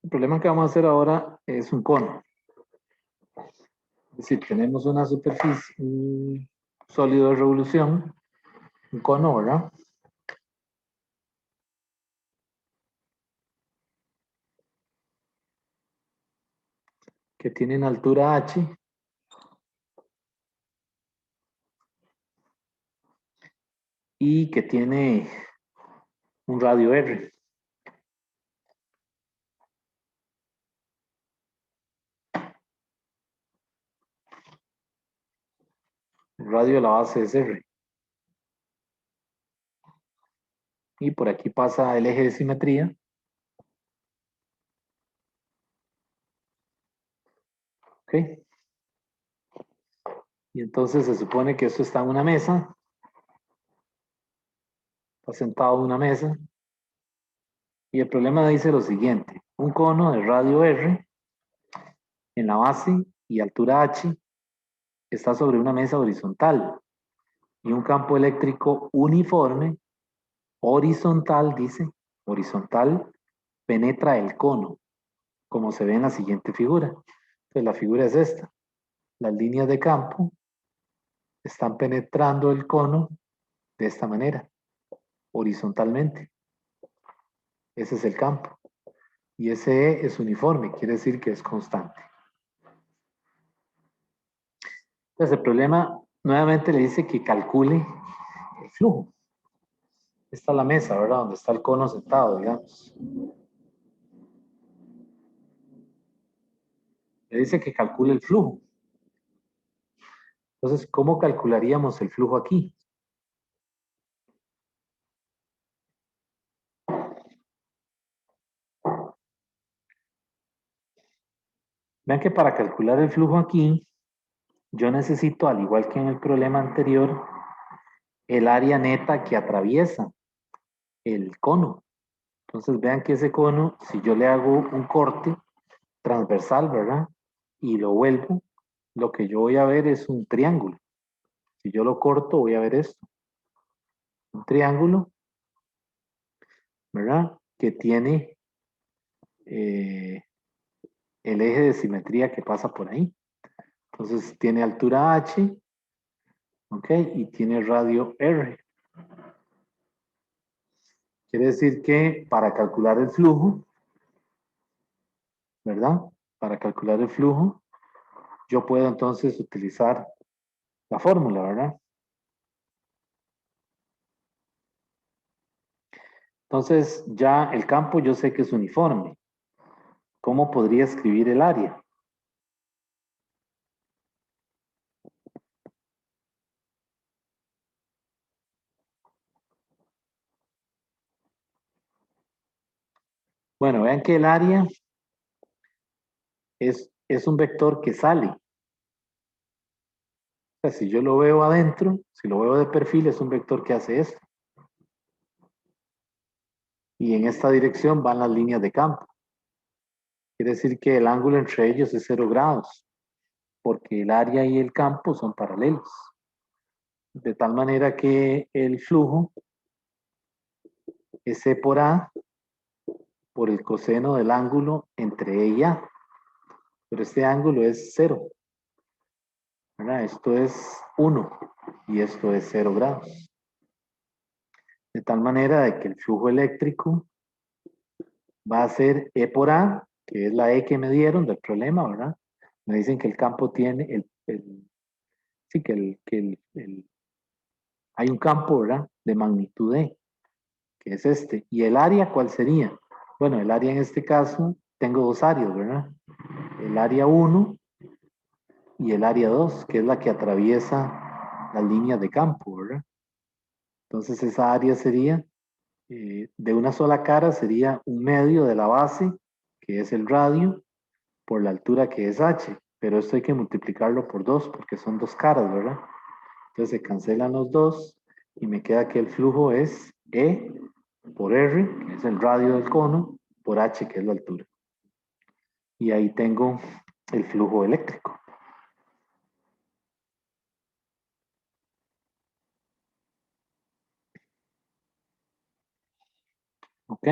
S1: El problema que vamos a hacer ahora es un cono. Es decir, tenemos una superficie, un sólido de revolución, un cono, ¿verdad? Que tiene una altura h y que tiene un radio r. El radio de la base es r. Y por aquí pasa el eje de simetría. ¿Ok? Y entonces se supone que esto está en una mesa. Está sentado en una mesa. Y el problema dice lo siguiente. Un cono de radio r en la base y altura h está sobre una mesa horizontal. Y un campo eléctrico uniforme, horizontal, dice, horizontal, penetra el cono, como se ve en la siguiente figura. Entonces la figura es esta. Las líneas de campo están penetrando el cono de esta manera, horizontalmente. Ese es el campo. Y ese E es uniforme, quiere decir que es constante. Entonces el problema nuevamente le dice que calcule el flujo. Esta es la mesa, ¿verdad? Donde está el cono sentado, digamos. Le dice que calcule el flujo. Entonces, ¿cómo calcularíamos el flujo aquí? Vean que para calcular el flujo aquí, yo necesito, al igual que en el problema anterior, el área neta que atraviesa el cono. Entonces vean que ese cono, si yo le hago un corte transversal, ¿verdad? Y lo vuelvo, lo que yo voy a ver es un triángulo. Si yo lo corto, voy a ver esto. Un triángulo, ¿verdad? Que tiene el eje de simetría que pasa por ahí. Entonces tiene altura h, ¿ok? Y tiene radio r. Quiere decir que para calcular el flujo, ¿verdad? Para calcular el flujo, yo puedo entonces utilizar la fórmula, ¿verdad? Entonces ya el campo yo sé que es uniforme. ¿Cómo podría escribir el área? Bueno, vean que el área es un vector que sale. O sea, si yo lo veo adentro, si lo veo de perfil, es un vector que hace esto. Y en esta dirección van las líneas de campo. Quiere decir que el ángulo entre ellos es 0 grados, porque el área y el campo son paralelos. De tal manera que el flujo es C por A por el coseno del ángulo entre E y A. Pero este ángulo es 0, ¿verdad? Esto es 1 y esto es 0 grados. De tal manera de que el flujo eléctrico va a ser E por A, que es la E que me dieron del problema, ¿verdad? Me dicen que el campo tiene sí, hay un campo, ¿verdad? De magnitud E, que es este. ¿Y el área cuál sería? Bueno, el área en este caso, tengo dos áreas, ¿verdad? El área 1 y el área 2, que es la que atraviesa las líneas de campo, ¿verdad? Entonces esa área sería, de una sola cara, sería un medio de la base, que es el radio, por la altura que es h, pero esto hay que multiplicarlo por 2 porque son dos caras, ¿verdad? Entonces se cancelan los dos y me queda que el flujo es E por R, que es el radio del cono, por h, que es la altura. Y ahí tengo el flujo eléctrico. ¿Ok?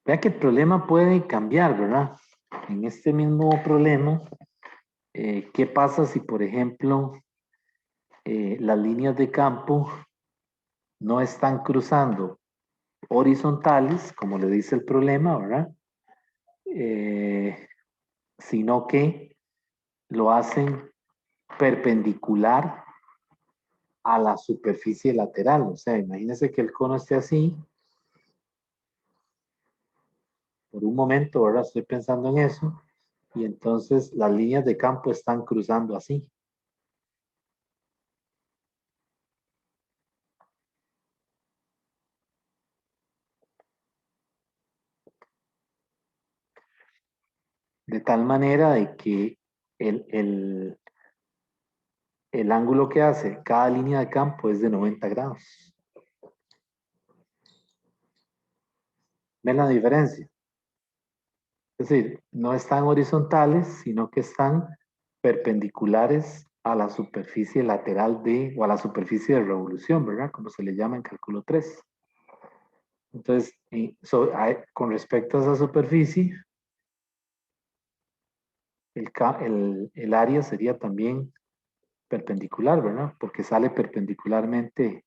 S1: Vea que el problema puede cambiar, ¿verdad? En este mismo problema, ¿qué pasa si, por ejemplo, las líneas de campo no están cruzando horizontales, como le dice el problema, ¿verdad? Sino que lo hacen perpendicular a la superficie lateral. O sea, imagínense que el cono esté así. Por un momento, ahora estoy pensando en eso. Y entonces las líneas de campo están cruzando así. De tal manera de que el, el, el ángulo que hace cada línea de campo es de 90 grados. ¿Ven la diferencia? Es decir, no están horizontales, sino que están perpendiculares a la superficie lateral o a la superficie de revolución, ¿verdad? Como se le llama en cálculo 3. Entonces, con respecto a esa superficie, el área sería también perpendicular, ¿verdad? Porque sale perpendicularmente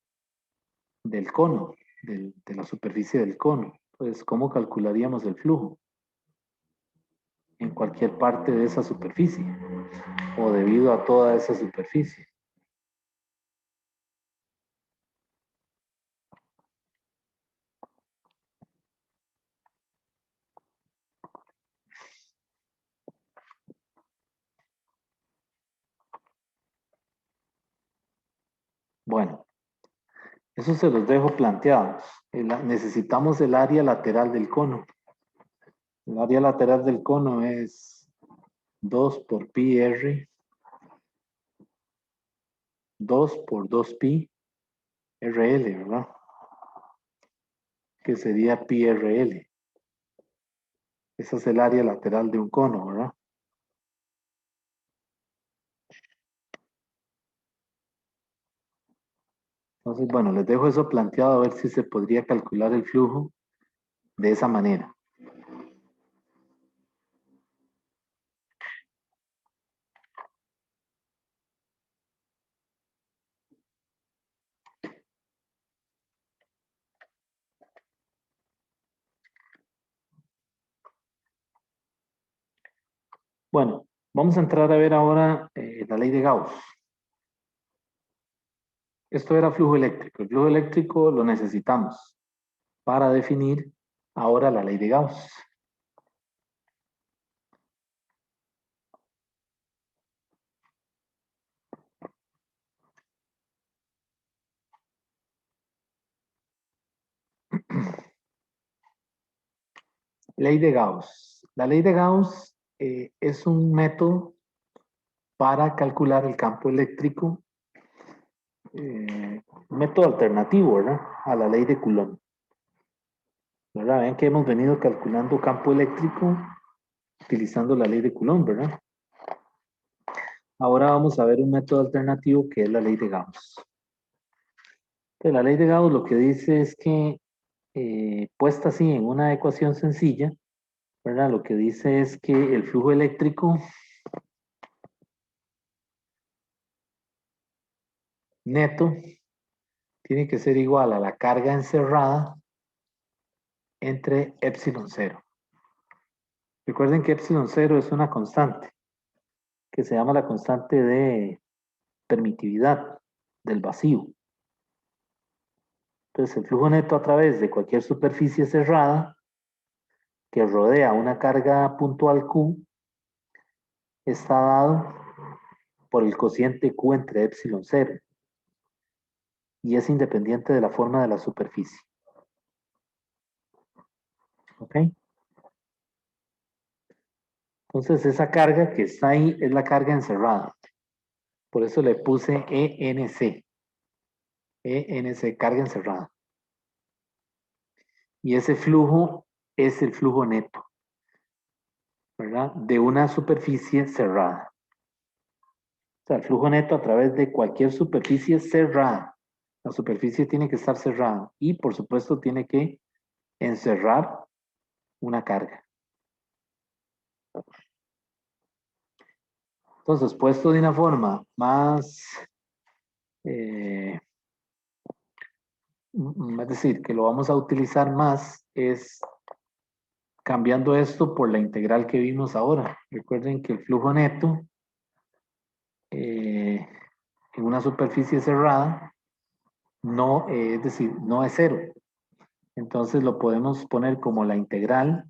S1: del cono, de la superficie del cono. Entonces, ¿cómo calcularíamos el flujo? En cualquier parte de esa superficie o debido a toda esa superficie. Bueno, eso se los dejo planteados. Necesitamos el área lateral del cono. El área lateral del cono es 2 por pi R, 2 por 2pi RL, ¿verdad? Que sería pi RL. Esa es el área lateral de un cono, ¿verdad? Entonces, bueno, les dejo eso planteado a ver si se podría calcular el flujo de esa manera. Bueno, vamos a entrar a ver ahora la ley de Gauss. Esto era flujo eléctrico. El flujo eléctrico lo necesitamos para definir ahora la ley de Gauss. Ley de Gauss. La ley de Gauss es un método para calcular el campo eléctrico, un método alternativo, ¿verdad? A la ley de Coulomb. ¿Verdad? Ven que hemos venido calculando campo eléctrico utilizando la ley de Coulomb, ¿verdad? Ahora vamos a ver un método alternativo que es la ley de Gauss. Entonces, la ley de Gauss lo que dice es que, puesta así en una ecuación sencilla, ¿verdad? Lo que dice es que el flujo eléctrico neto tiene que ser igual a la carga encerrada entre epsilon cero. Recuerden que epsilon cero es una constante que se llama la constante de permitividad del vacío. Entonces, el flujo neto a través de cualquier superficie cerrada que rodea una carga puntual Q está dado por el cociente Q entre epsilon cero y es independiente de la forma de la superficie. ¿Ok? Entonces, esa carga que está ahí es la carga encerrada. Por eso le puse ENC. ENC, carga encerrada. Y ese flujo es el flujo neto, ¿verdad? De una superficie cerrada. O sea, el flujo neto a través de cualquier superficie cerrada. La superficie tiene que estar cerrada y, por supuesto, tiene que encerrar una carga. Entonces, puesto de una forma más, es decir, que lo vamos a utilizar más, es cambiando esto por la integral que vimos ahora. Recuerden que el flujo neto en una superficie cerrada no, es decir, no es cero. Entonces lo podemos poner como la integral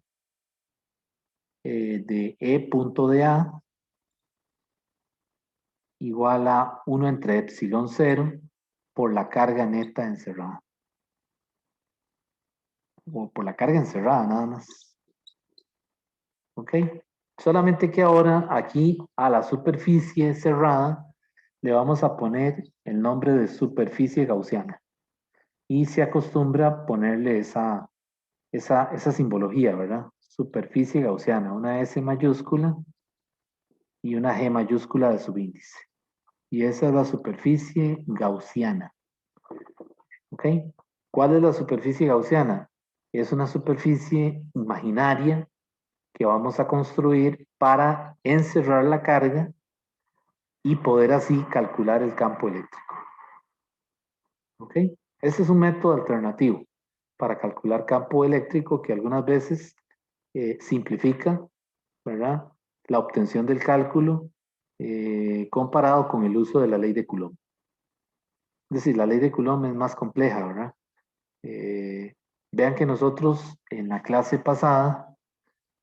S1: de E punto de A igual a 1 entre epsilon 0 por la carga neta encerrada. O por la carga encerrada, nada más. ¿Ok? Solamente que ahora aquí a la superficie cerrada le vamos a poner el nombre de superficie gaussiana. Y se acostumbra a ponerle esa simbología, ¿verdad? Superficie gaussiana, una S mayúscula y una G mayúscula de subíndice. Y esa es la superficie gaussiana. ¿Ok? ¿Cuál es la superficie gaussiana? Es una superficie imaginaria que vamos a construir para encerrar la carga y poder así calcular el campo eléctrico. ¿Ok? Ese es un método alternativo para calcular campo eléctrico que algunas veces simplifica, ¿verdad? La obtención del cálculo comparado con el uso de la ley de Coulomb. Es decir, la ley de Coulomb es más compleja, ¿verdad? Vean que nosotros en la clase pasada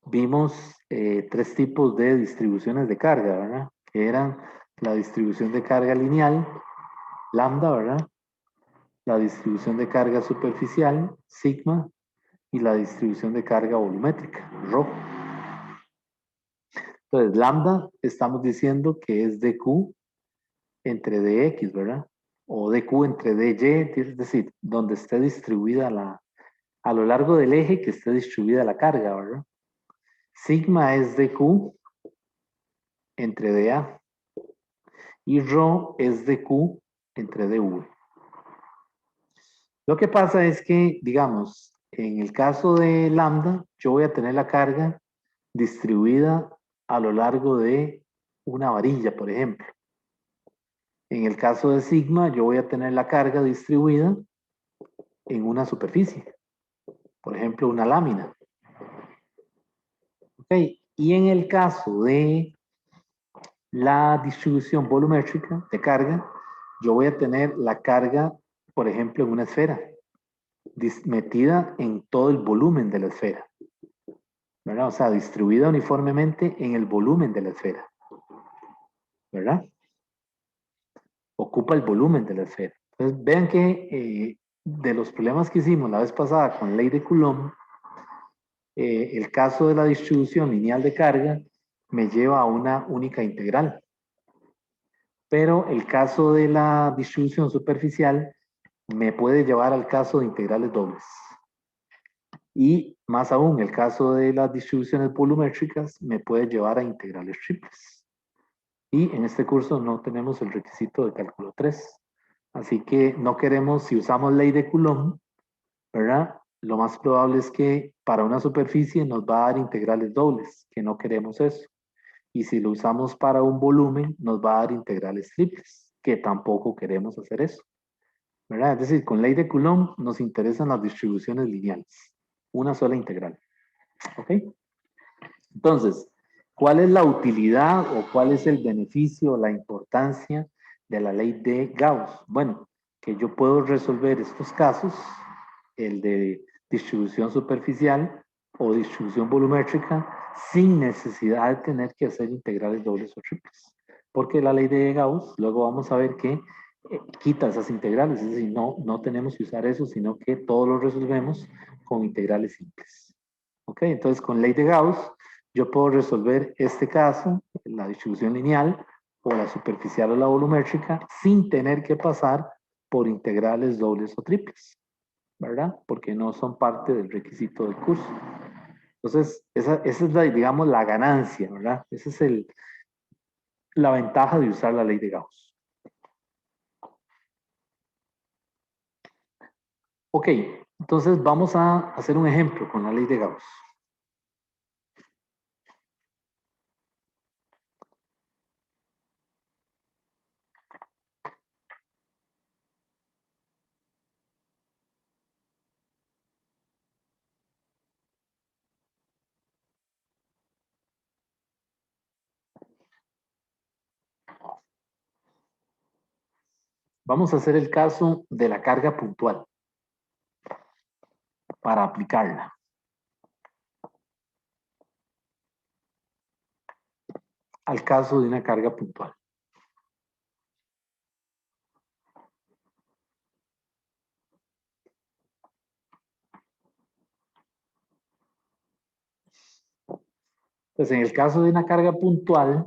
S1: vimos 3 tipos de distribuciones de carga, ¿verdad? Que eran la distribución de carga lineal, lambda, ¿verdad? La distribución de carga superficial, sigma, y la distribución de carga volumétrica, rho. Entonces, lambda estamos diciendo que es dq entre dx, ¿verdad? O dq entre dy, es decir, donde esté distribuida a lo largo del eje que esté distribuida la carga, ¿verdad? Sigma es dq entre dA y rho es dq entre dv. Lo que pasa es que, digamos, en el caso de lambda, yo voy a tener la carga distribuida a lo largo de una varilla, por ejemplo. En el caso de sigma, yo voy a tener la carga distribuida en una superficie, por ejemplo, una lámina. ¿Okay? Y en el caso de la distribución volumétrica de carga, yo voy a tener la carga, por ejemplo, en una esfera, metida en todo el volumen de la esfera, ¿verdad? O sea, distribuida uniformemente en el volumen de la esfera, ¿verdad? Ocupa el volumen de la esfera. Entonces, vean que de los problemas que hicimos la vez pasada con ley de Coulomb, el caso de la distribución lineal de carga me lleva a una única integral. Pero el caso de la distribución superficial me puede llevar al caso de integrales dobles. Y más aún, el caso de las distribuciones volumétricas me puede llevar a integrales triples. Y en este curso no tenemos el requisito de cálculo 3. Así que no queremos, si usamos ley de Coulomb, ¿verdad? Lo más probable es que para una superficie nos va a dar integrales dobles, que no queremos eso. Y si lo usamos para un volumen, nos va a dar integrales triples, que tampoco queremos hacer eso, ¿verdad? Es decir, con ley de Coulomb nos interesan las distribuciones lineales, una sola integral, ¿ok? Entonces, ¿cuál es la utilidad o cuál es el beneficio o la importancia de la ley de Gauss? Bueno, que yo puedo resolver estos casos, el de distribución superficial o distribución volumétrica, sin necesidad de tener que hacer integrales dobles o triples. Porque la ley de Gauss, luego vamos a ver que quita esas integrales, es decir, no tenemos que usar eso, sino que todo lo resolvemos con integrales simples. ¿Ok? Entonces, con ley de Gauss, yo puedo resolver este caso, la distribución lineal, o la superficial o la volumétrica, sin tener que pasar por integrales dobles o triples, ¿verdad? Porque no son parte del requisito del curso. Entonces, esa es la, digamos, la ganancia, ¿verdad? Esa es la ventaja de usar la ley de Gauss. Ok, entonces vamos a hacer un ejemplo con la ley de Gauss. Vamos a hacer el caso de la carga puntual para aplicarla. Al caso de una carga puntual. Pues en el caso de una carga puntual,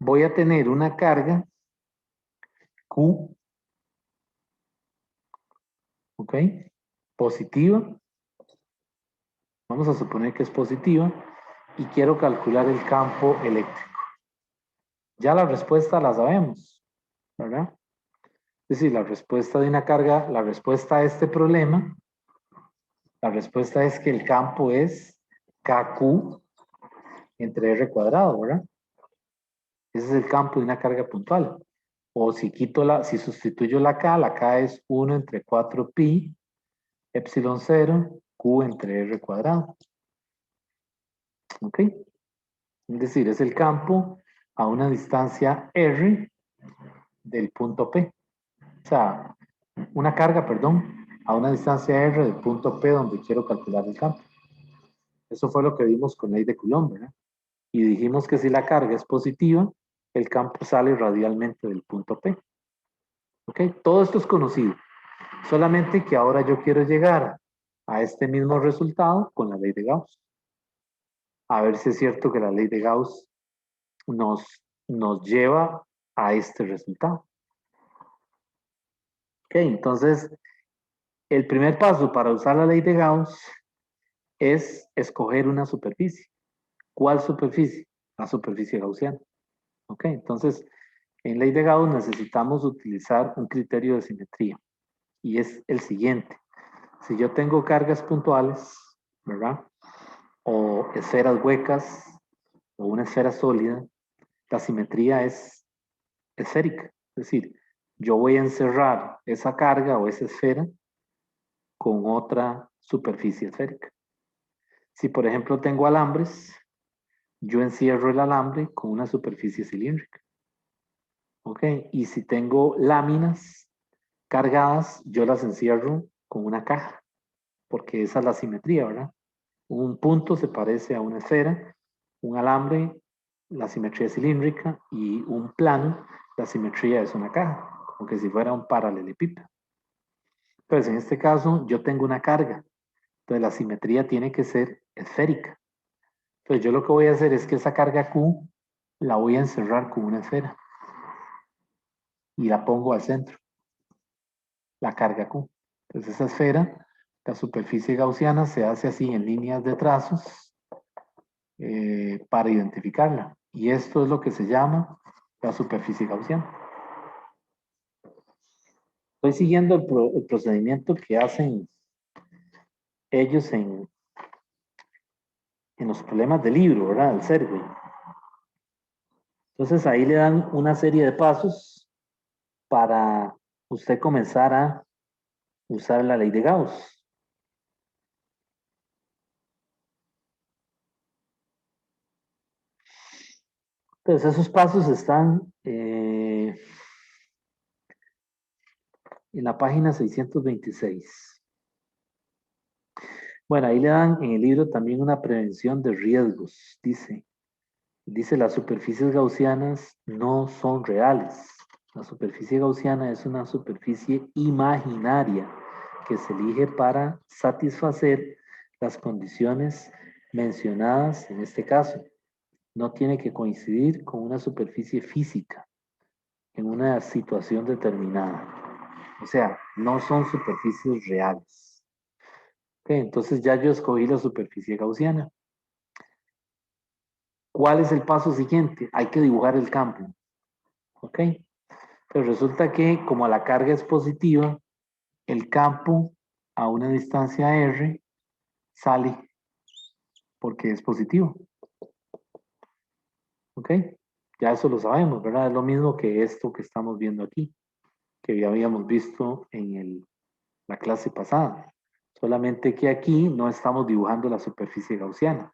S1: voy a tener una carga Q, ¿ok? Positiva. Vamos a suponer que es positiva y quiero calcular el campo eléctrico. Ya la respuesta la sabemos, ¿verdad? Es decir, la respuesta de una carga, la respuesta a este problema, la respuesta es que el campo es KQ entre R cuadrado, ¿verdad? Ese es el campo de una carga puntual. O si si sustituyo la K es 1 entre 4 pi, epsilon 0, Q entre R cuadrado. ¿Ok? Es decir, es el campo a una distancia R del punto P. O sea, una carga, perdón, a una distancia R del punto P donde quiero calcular el campo. Eso fue lo que vimos con ley de Coulomb, ¿verdad? Y dijimos que si la carga es positiva, el campo sale radialmente del punto P. ¿Ok? Todo esto es conocido. Solamente que ahora yo quiero llegar a este mismo resultado con la ley de Gauss. A ver si es cierto que la ley de Gauss nos lleva a este resultado. Ok, entonces el primer paso para usar la ley de Gauss es escoger una superficie. ¿Cuál superficie? La superficie gaussiana. Ok, entonces en ley de Gauss necesitamos utilizar un criterio de simetría y es el siguiente. Si yo tengo cargas puntuales, ¿verdad? O esferas huecas o una esfera sólida, la simetría es esférica. Es decir, yo voy a encerrar esa carga o esa esfera con otra superficie esférica. Si por ejemplo tengo alambres, yo encierro el alambre con una superficie cilíndrica. ¿Ok? Y si tengo láminas cargadas, yo las encierro con una caja, porque esa es la simetría, ¿verdad? Un punto se parece a una esfera, un alambre, la simetría es cilíndrica, y un plano, la simetría es una caja, como que si fuera un paralelepípedo. Entonces, en este caso, yo tengo una carga, entonces la simetría tiene que ser esférica. Entonces, yo lo que voy a hacer es que esa carga Q la voy a encerrar con una esfera y la pongo al centro, la carga Q. Entonces, esa esfera, la superficie gaussiana, se hace así en líneas de trazos para identificarla. Y esto es lo que se llama la superficie gaussiana. Estoy siguiendo el procedimiento que hacen ellos en los problemas del libro, ¿verdad? El Segway. Entonces ahí le dan una serie de pasos para usted comenzar a usar la ley de Gauss. Entonces esos pasos están en la página 626. Bueno, ahí le dan en el libro también una prevención de riesgos. Dice, las superficies gaussianas no son reales. La superficie gaussiana es una superficie imaginaria que se elige para satisfacer las condiciones mencionadas en este caso. No tiene que coincidir con una superficie física en una situación determinada. O sea, no son superficies reales. Okay, entonces ya yo escogí la superficie gaussiana. ¿Cuál es el paso siguiente? Hay que dibujar el campo. ¿Ok? Pero resulta que como la carga es positiva, el campo a una distancia r sale porque es positivo. ¿Ok? Ya eso lo sabemos, ¿verdad? Es lo mismo que esto que estamos viendo aquí, que ya habíamos visto en la clase pasada. Solamente que aquí no estamos dibujando la superficie gaussiana.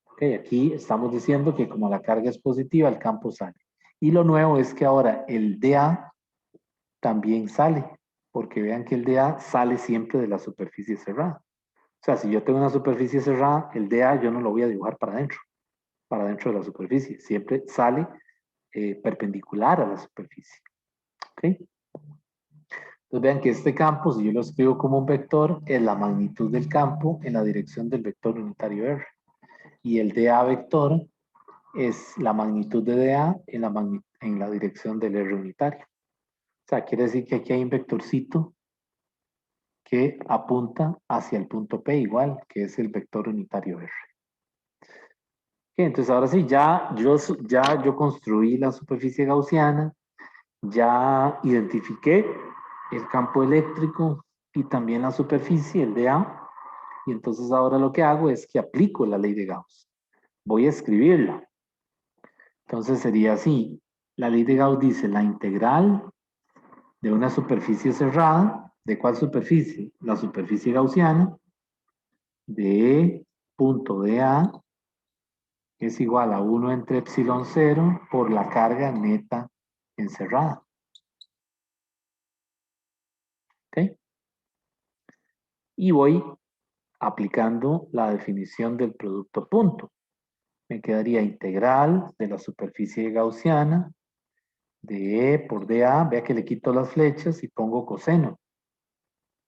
S1: ¿Ok? Aquí estamos diciendo que como la carga es positiva, el campo sale. Y lo nuevo es que ahora el dA también sale, porque vean que el dA sale siempre de la superficie cerrada. O sea, si yo tengo una superficie cerrada, el dA yo no lo voy a dibujar para adentro de la superficie. Siempre sale perpendicular a la superficie. ¿Ok? Entonces vean que este campo, si yo lo escribo como un vector, es la magnitud del campo en la dirección del vector unitario R. Y el dA vector es la magnitud de dA en la dirección del R unitario. O sea, quiere decir que aquí hay un vectorcito que apunta hacia el punto P igual, que es el vector unitario R. Okay, entonces ahora sí, ya yo construí la superficie gaussiana, ya identifiqué el campo eléctrico y también la superficie, el dA, y entonces ahora lo que hago es que aplico la ley de Gauss. Voy a escribirla. Entonces sería así, la ley de Gauss dice la integral de una superficie cerrada. ¿De cuál superficie? La superficie gaussiana de punto dA es igual a 1 entre epsilon 0 por la carga neta encerrada. ¿Ok? Y voy aplicando la definición del producto punto. Me quedaría integral de la superficie gaussiana de E por dA. Vea que le quito las flechas y pongo coseno.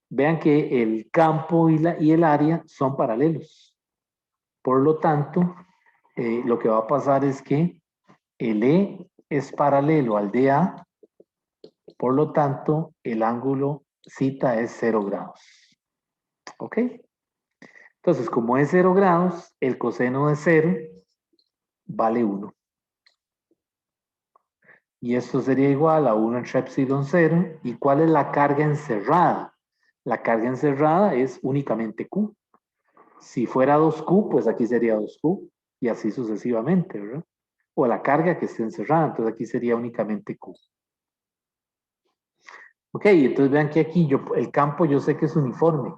S1: vean que el campo y el área son paralelos. Por lo tanto, lo que va a pasar es que el E es paralelo al DA, por lo tanto, el ángulo cita es 0 grados. ¿Ok? Entonces, como es 0 grados, el coseno de 0 vale 1. Y esto sería igual a 1 entre epsilon 0. ¿Y cuál es la carga encerrada? La carga encerrada es únicamente Q. Si fuera 2Q, pues aquí sería 2Q. Y así sucesivamente, ¿verdad? O la carga que esté encerrada. Entonces aquí sería únicamente Q. Ok, entonces vean que aquí el campo yo sé que es uniforme.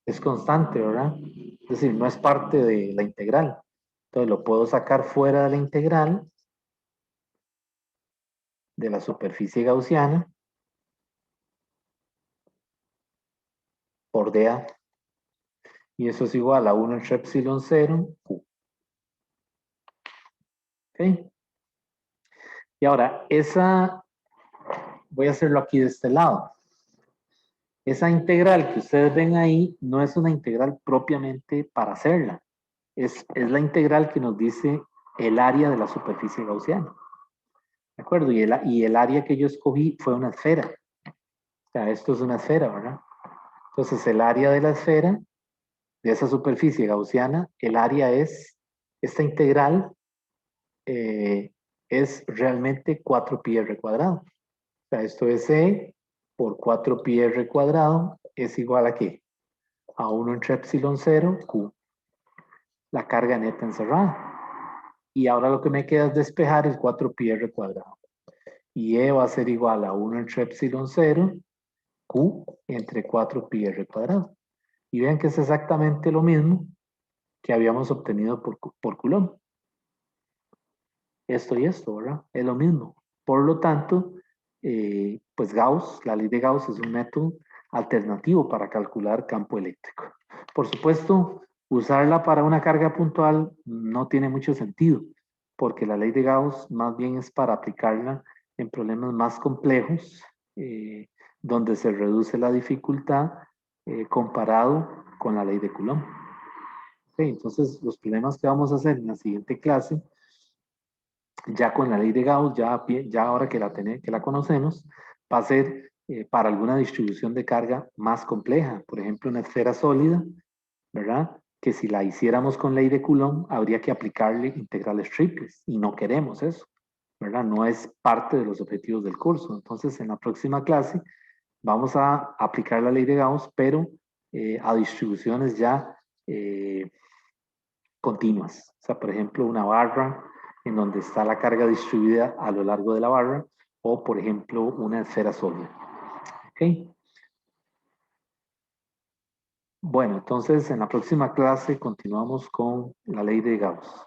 S1: Es constante, ¿verdad? Es decir, no es parte de la integral. Entonces lo puedo sacar fuera de la integral de la superficie gaussiana por dA. Y eso es igual a 1 entre epsilon 0, Q. ¿Ok? Y ahora, voy a hacerlo aquí de este lado. Esa integral que ustedes ven ahí no es una integral propiamente para hacerla. Es la integral que nos dice el área de la superficie gaussiana. ¿De acuerdo? Y el área que yo escogí fue una esfera. O sea, esto es una esfera, ¿verdad? Entonces, el área de la esfera, de esa superficie gaussiana, el área es, esta integral es realmente 4πr cuadrado. O sea, esto es E por 4πr cuadrado es igual a ¿qué? A 1 entre epsilon 0, Q. La carga neta encerrada. Y ahora lo que me queda es despejar el 4πr cuadrado. Y E va a ser igual a 1 entre epsilon 0, Q entre 4πr cuadrado. Y vean que es exactamente lo mismo que habíamos obtenido por Coulomb. Esto y esto, ¿verdad? Es lo mismo. Por lo tanto, pues Gauss, la ley de Gauss es un método alternativo para calcular campo eléctrico. Por supuesto, usarla para una carga puntual no tiene mucho sentido, porque la ley de Gauss más bien es para aplicarla en problemas más complejos, donde se reduce la dificultad comparado con la ley de Coulomb. Okay, entonces, los problemas que vamos a hacer en la siguiente clase ya con la ley de Gauss, ya ahora que la conocemos, va a ser para alguna distribución de carga más compleja. Por ejemplo, una esfera sólida, ¿verdad? Que si la hiciéramos con ley de Coulomb, habría que aplicarle integrales triples y no queremos eso, ¿verdad? No es parte de los objetivos del curso. Entonces, en la próxima clase vamos a aplicar la ley de Gauss, pero a distribuciones ya continuas. O sea, por ejemplo, una barra en donde está la carga distribuida a lo largo de la barra, o por ejemplo, una esfera sólida. ¿Ok? Bueno, entonces en la próxima clase continuamos con la ley de Gauss.